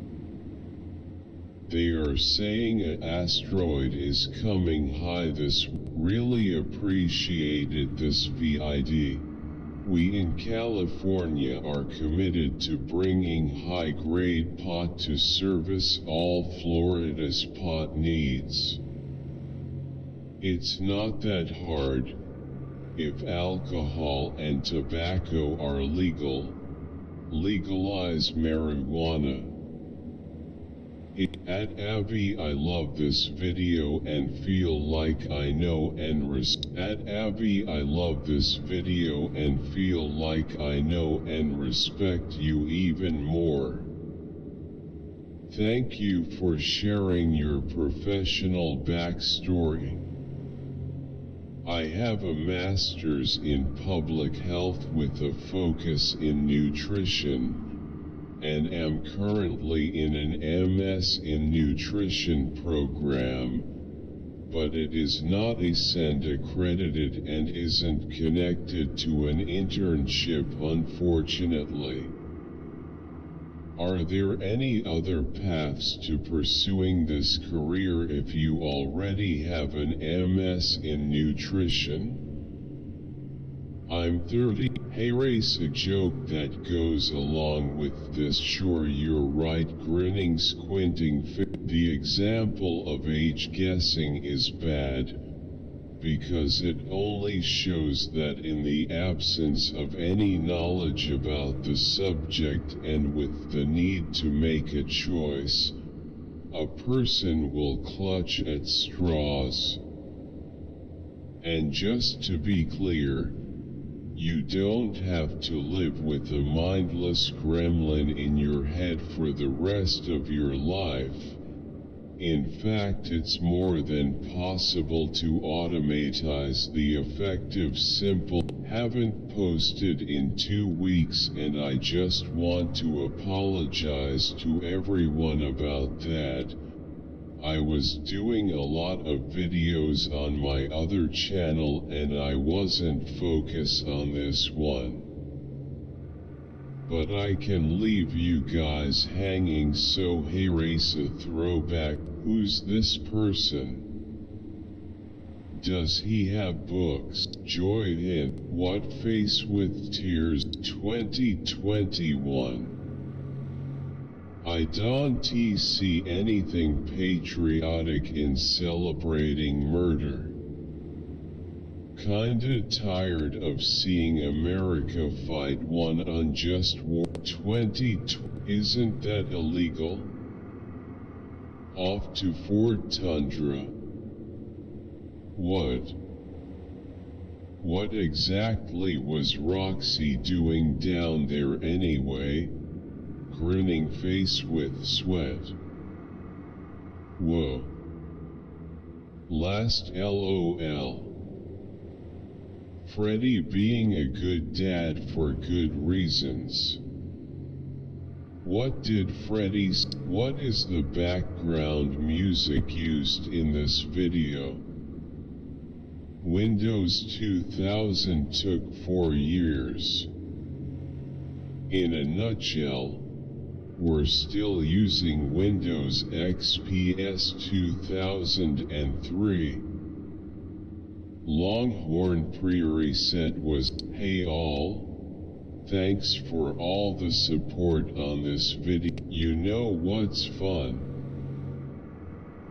They are saying an asteroid is coming high this. Really appreciated this vid. We in California are committed to bringing high-grade pot to service all Florida's pot needs. It's not that hard. If alcohol and tobacco are legal, legalize marijuana. At Abby, I love this video and feel like I know and At Abby, I love this video and feel like I know and respect you even more. Thank you for sharing your professional backstory. I have a master's in public health with a focus in nutrition, and am currently in an MS in nutrition program, but it is not ASCEND accredited and isn't connected to an internship, unfortunately. Are there any other paths to pursuing this career if you already have an MS in nutrition? I'm 30. Hey, race a joke that goes along with this. Sure, you're right. Grinning, squinting. The example of age guessing is bad, because it only shows that in the absence of any knowledge about the subject and with the need to make a choice, a person will clutch at straws. And just to be clear, you don't have to live with a mindless gremlin in your head for the rest of your life. In fact, it's more than possible to automatize the effective simple. Haven't posted in 2 weeks, and I just want to apologize to everyone about that. I was doing a lot of videos on my other channel and I wasn't focused on this one. But I can leave you guys hanging, so hey, race a throwback. Who's this person? Does he have books? Joy in What Face with Tears 2021. I don't see anything patriotic in celebrating murder. Kinda tired of seeing America fight one unjust war. 2020. Isn't that illegal? Off to Fort Tundra. What exactly was Roxy doing down there anyway? Grinning face with sweat. Whoa. Last LOL. Freddy being a good dad for good reasons. What is the background music used in this video? Windows 2000 took 4 years. In a nutshell, we're still using Windows XP 2003. Longhorn pre-reset was, hey all, thanks for all the support on this video. You know what's fun?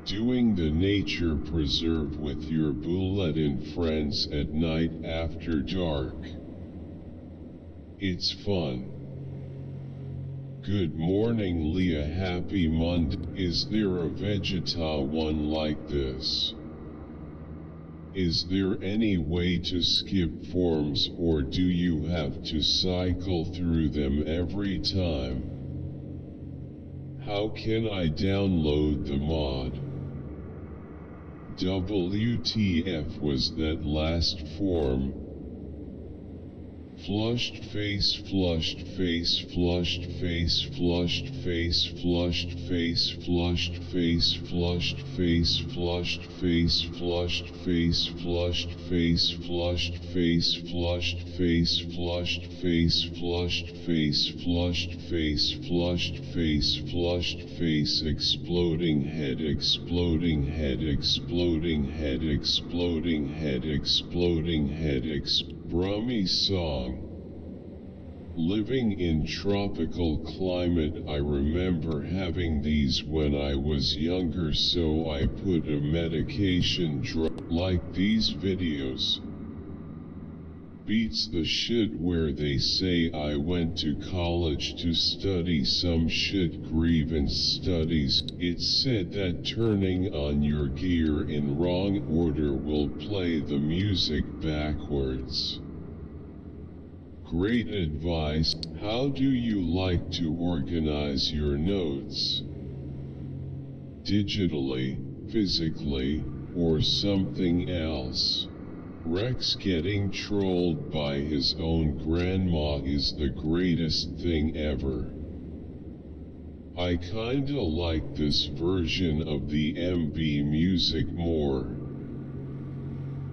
Doing the nature preserve with your bulletin friends at night after dark. It's fun. Good morning, Leah. Happy Monday. Is there a Vegeta one like this? Is there any way to skip forms, or do you have to cycle through them every time? How can I download the mod? WTF was that last form? Flushed face, flushed face, flushed face, flushed face, flushed face, flushed face, flushed face, flushed face, flushed face, flushed face, flushed face, flushed face, flushed face, flushed face, flushed face, flushed face, flushed face, exploding head, exploding head, exploding head, exploding head, exploding head, Brummy song. Living in tropical climate, I remember having these when I was younger, so I put a medication drug like these videos. Beats the shit where they say I went to college to study some shit grievance studies. It's said that turning on your gear in wrong order will play the music backwards. Great advice. How do you like to organize your notes? Digitally, physically, or something else? Rex getting trolled by his own grandma is the greatest thing ever. I kinda like this version of the MB music more.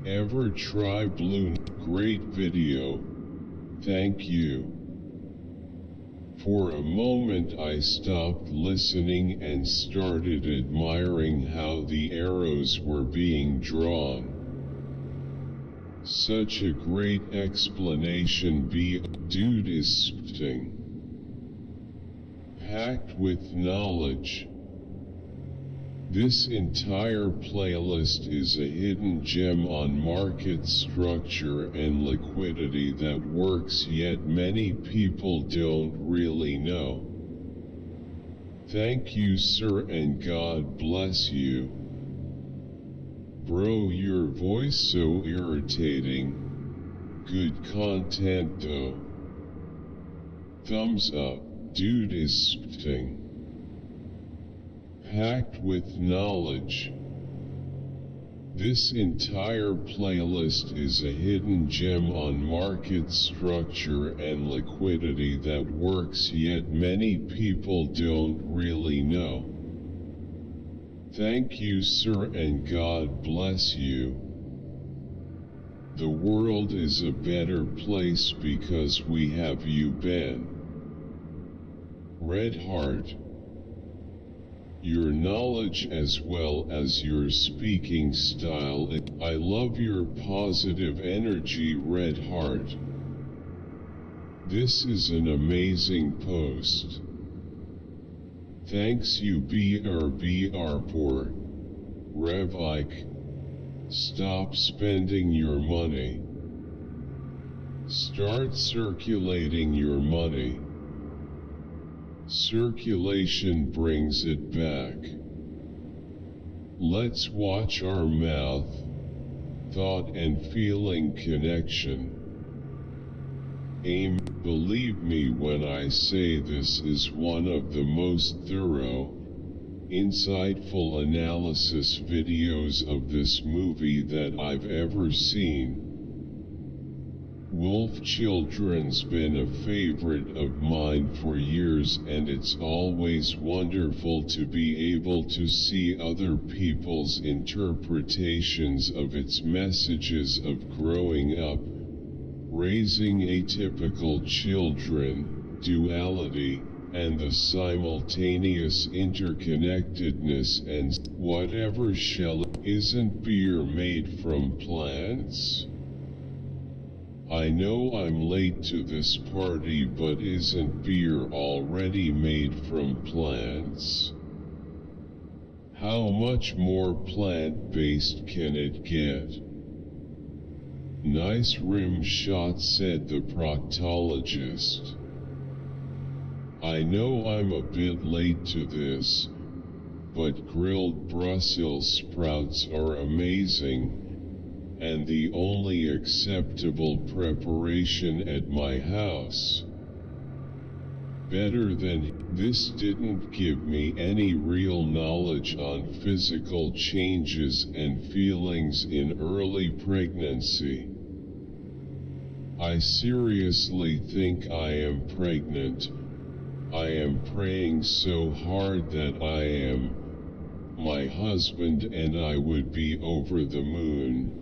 Ever try Blue? Great video. Thank you. For a moment I stopped listening and started admiring how the arrows were being drawn. Such a great explanation. Dude is spitting. Packed with knowledge. This entire playlist is a hidden gem on market structure and liquidity that works, yet many people don't really know. Thank you, sir, and God bless you. Bro, your voice so irritating. Good content though. Thumbs up. Dude is spitting. Packed with knowledge. This entire playlist is a hidden gem on market structure and liquidity that works, yet many people don't really know. Thank you, sir, and God bless you. The world is a better place because we have you, Ben. Red Heart. Your knowledge as well as your speaking style. I love your positive energy, Red Heart. This is an amazing post. Thanks you, BRBR for Revike. Stop spending your money. Start circulating your money. Circulation brings it back. Let's watch our mouth, thought and feeling connection. Aim. Believe me when I say this is one of the most thorough, insightful analysis videos of this movie that I've ever seen. Wolf Children's been a favorite of mine for years, and it's always wonderful to be able to see other people's interpretations of its messages of growing up, raising atypical children, duality, and the simultaneous interconnectedness. And whatever shall. Isn't beer made from plants? I know I'm late to this party, but isn't beer already made from plants? How much more plant-based can it get? Nice rim shot, said the proctologist. I know I'm a bit late to this, but grilled Brussels sprouts are amazing, and the only acceptable preparation at my house. Better than. This didn't give me any real knowledge on physical changes and feelings in early pregnancy. I seriously think I am pregnant. I am praying so hard that I am. My husband and I would be over the moon.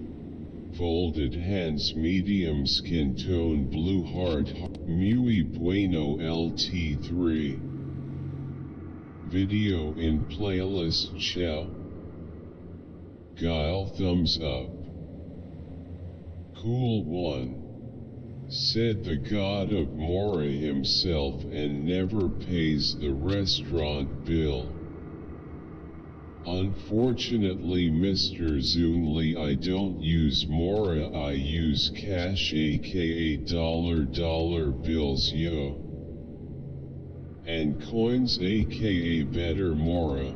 Folded hands, medium skin tone, blue heart, muy bueno LT3. Video in playlist. Ciao. Guile, thumbs up. Cool one. Said the god of Mora himself, and never pays the restaurant bill. Unfortunately, Mr. Zunli, I don't use Mora, I use cash, aka dollar bills, yo. And coins, aka better Mora.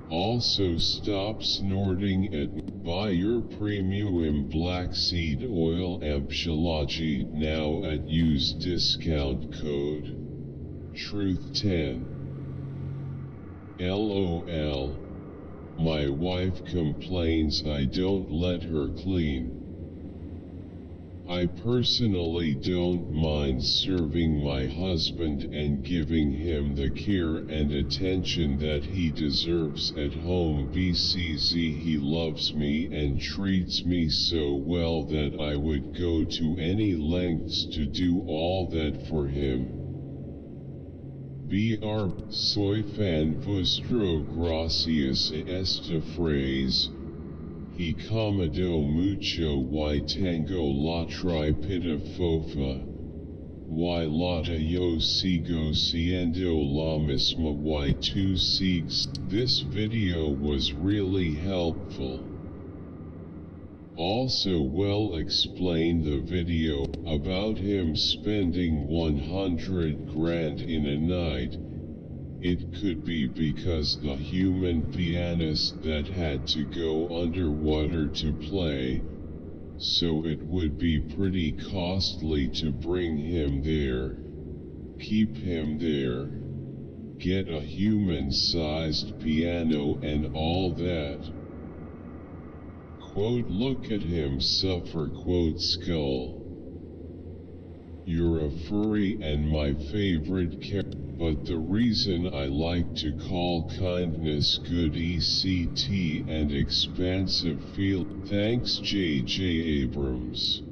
Also, stop snorting at me. Buy your premium black seed oil Ampshalogy now at use discount code Truth10. LOL. My wife complains I don't let her clean. I personally don't mind serving my husband and giving him the care and attention that he deserves at home. BCZ, he loves me and treats me so well that I would go to any lengths to do all that for him. BR, soy fan vuestro gracias esta phrase, He comodo mucho y tengo la tripita fofa. Y lata yo sigo siendo la misma y tú sigues. This video was really helpful. Also well explained the video about him spending 100 grand in a night. It could be because the human pianist that had to go underwater to play, so it would be pretty costly to bring him there, keep him there, get a human-sized piano and all that. Quote, look at him suffer, quote, skull. You're a furry and my favorite character, but the reason I like to call kindness good ECT and expansive feel. Thanks J.J. Abrams.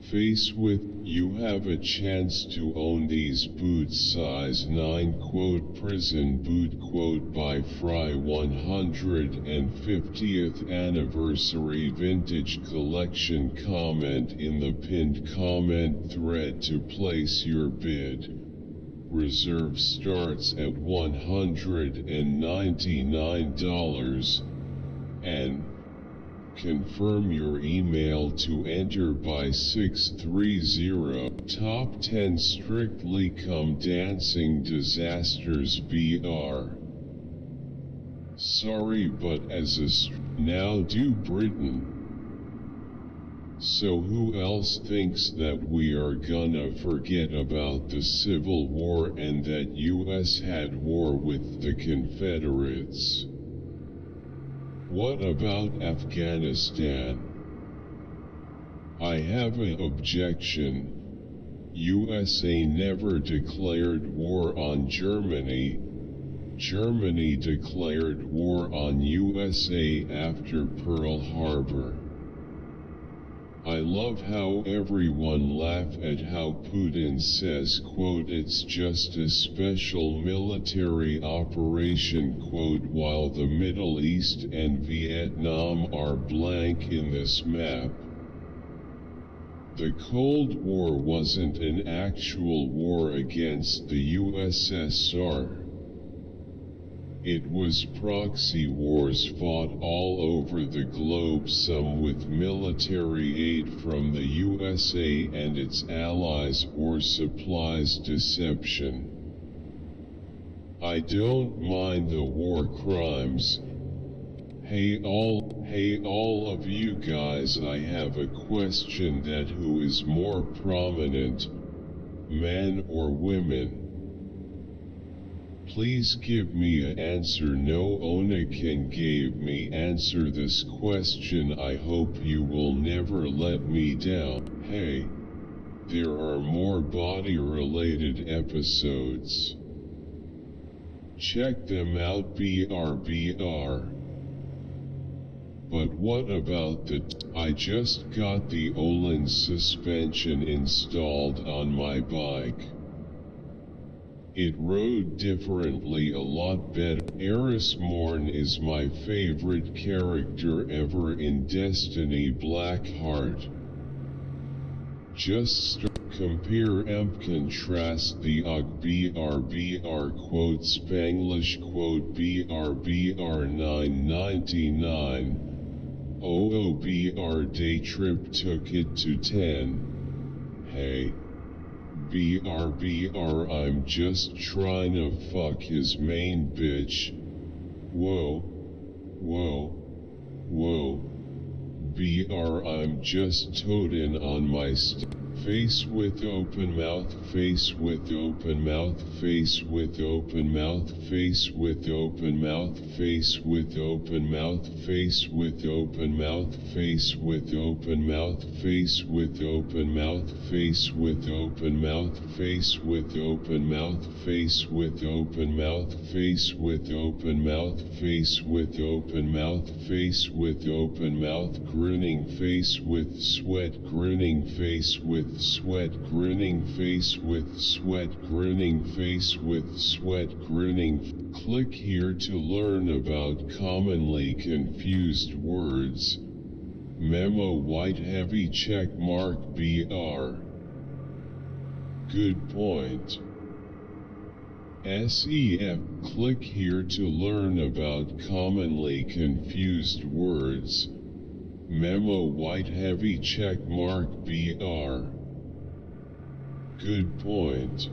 Face with, you have a chance to own these boots size 9 quote prison boot quote by Fry 150th anniversary vintage collection. Comment in the pinned comment thread to place your bid. Reserve starts at $199 and confirm your email to enter by 630. Top 10 Strictly Come Dancing Disasters BR. Sorry, but as a now do Britain. So who else thinks that we are gonna forget about the Civil War and that US had war with the Confederates? What about Afghanistan? I have an objection. USA never declared war on Germany. Germany declared war on USA after Pearl Harbor. I love how everyone laugh at how Putin says, quote, it's just a special military operation, quote, while the Middle East and Vietnam are blank in this map. The Cold War wasn't an actual war against the USSR. It was proxy wars fought all over the globe, some with military aid from the USA and its allies or supplies deception. I don't mind the war crimes. Hey all of you guys, I have a question that who is more prominent, men or women? Please give me an answer. No Onakin gave me answer this question. I hope you will never let me down. Hey, there are more body related episodes. Check them out, BRBR. But what about I just got the Olin suspension installed on my bike. It rode differently, a lot better. Eris Morn is my favorite character ever in Destiny Blackheart. Just compare and contrast the BRBR quote Spanglish quote BRBR 999. OOBR day trip took it to 10. Hey. BRBR, I'm just trying to fuck his main bitch. Whoa. BR, I'm just toting on my face with open mouth, face with open mouth, face with open mouth, face with open mouth, face with open mouth, face with open mouth, face with open mouth, face with open mouth, face with open mouth, face with open mouth, face with open mouth, face with open mouth, face with open mouth, face with open mouth, grinning face with sweat, grinning face with with sweat, grinning face with sweat, grinning face with sweat, grinning. Click here to learn about commonly confused words. Memo white heavy check mark BR. Good point. SEF. Click here to learn about commonly confused words. Memo white heavy check mark BR. Good point.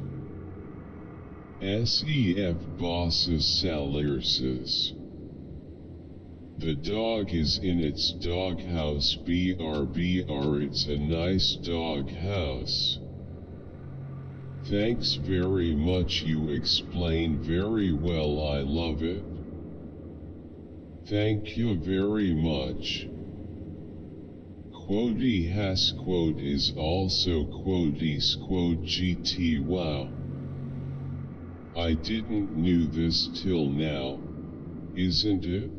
SEF. Bosses salarses. The dog is in its doghouse. BR. It's a nice dog house. Thanks very much, you explain very well, I love it. Thank you very much. Quote has quote is also quotes quote GT. Wow. I didn't knew this till now, isn't it?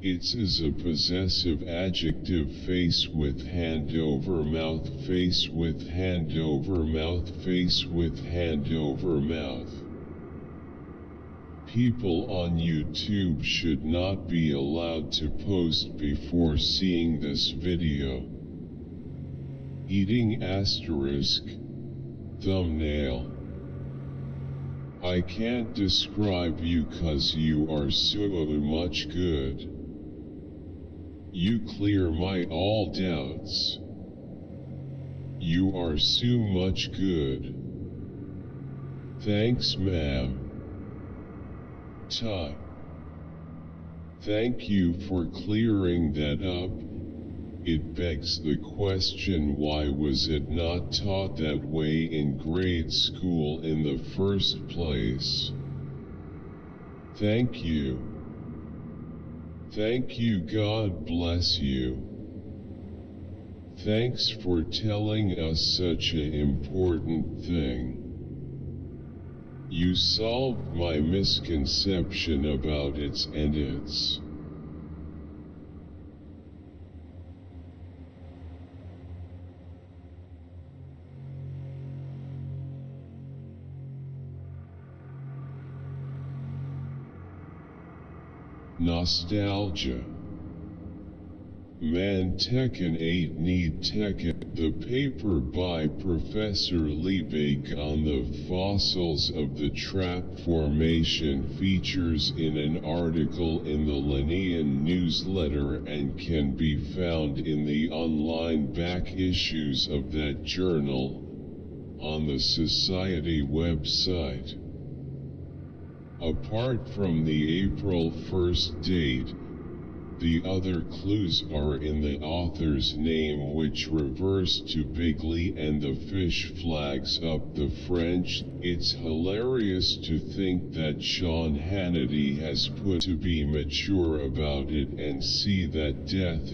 It's is a possessive adjective. Face with hand over mouth, face with hand over mouth, face with hand over mouth. People on YouTube should not be allowed to post before seeing this video. Eating asterisk. Thumbnail. I can't describe you 'cause you are so much good. You clear my all doubts. You are so much good. Thanks, ma'am. Ta. Thank you for clearing that up. It begs the question, why was it not taught that way in grade school in the first place? Thank you. Thank you, God bless you. Thanks for telling us such an important thing. You solved my misconception about its and its. Nostalgia. Man Tekken 8 need Tekken. The paper by Professor Liebig on the fossils of the trap formation features in an article in the Linnean newsletter and can be found in the online back issues of that journal on the Society website. Apart from the April 1st date, the other clues are in the author's name, which refers to Bigley, and the fish flags up the French. It's hilarious to think that Sean Hannity has put to be mature about it and see that death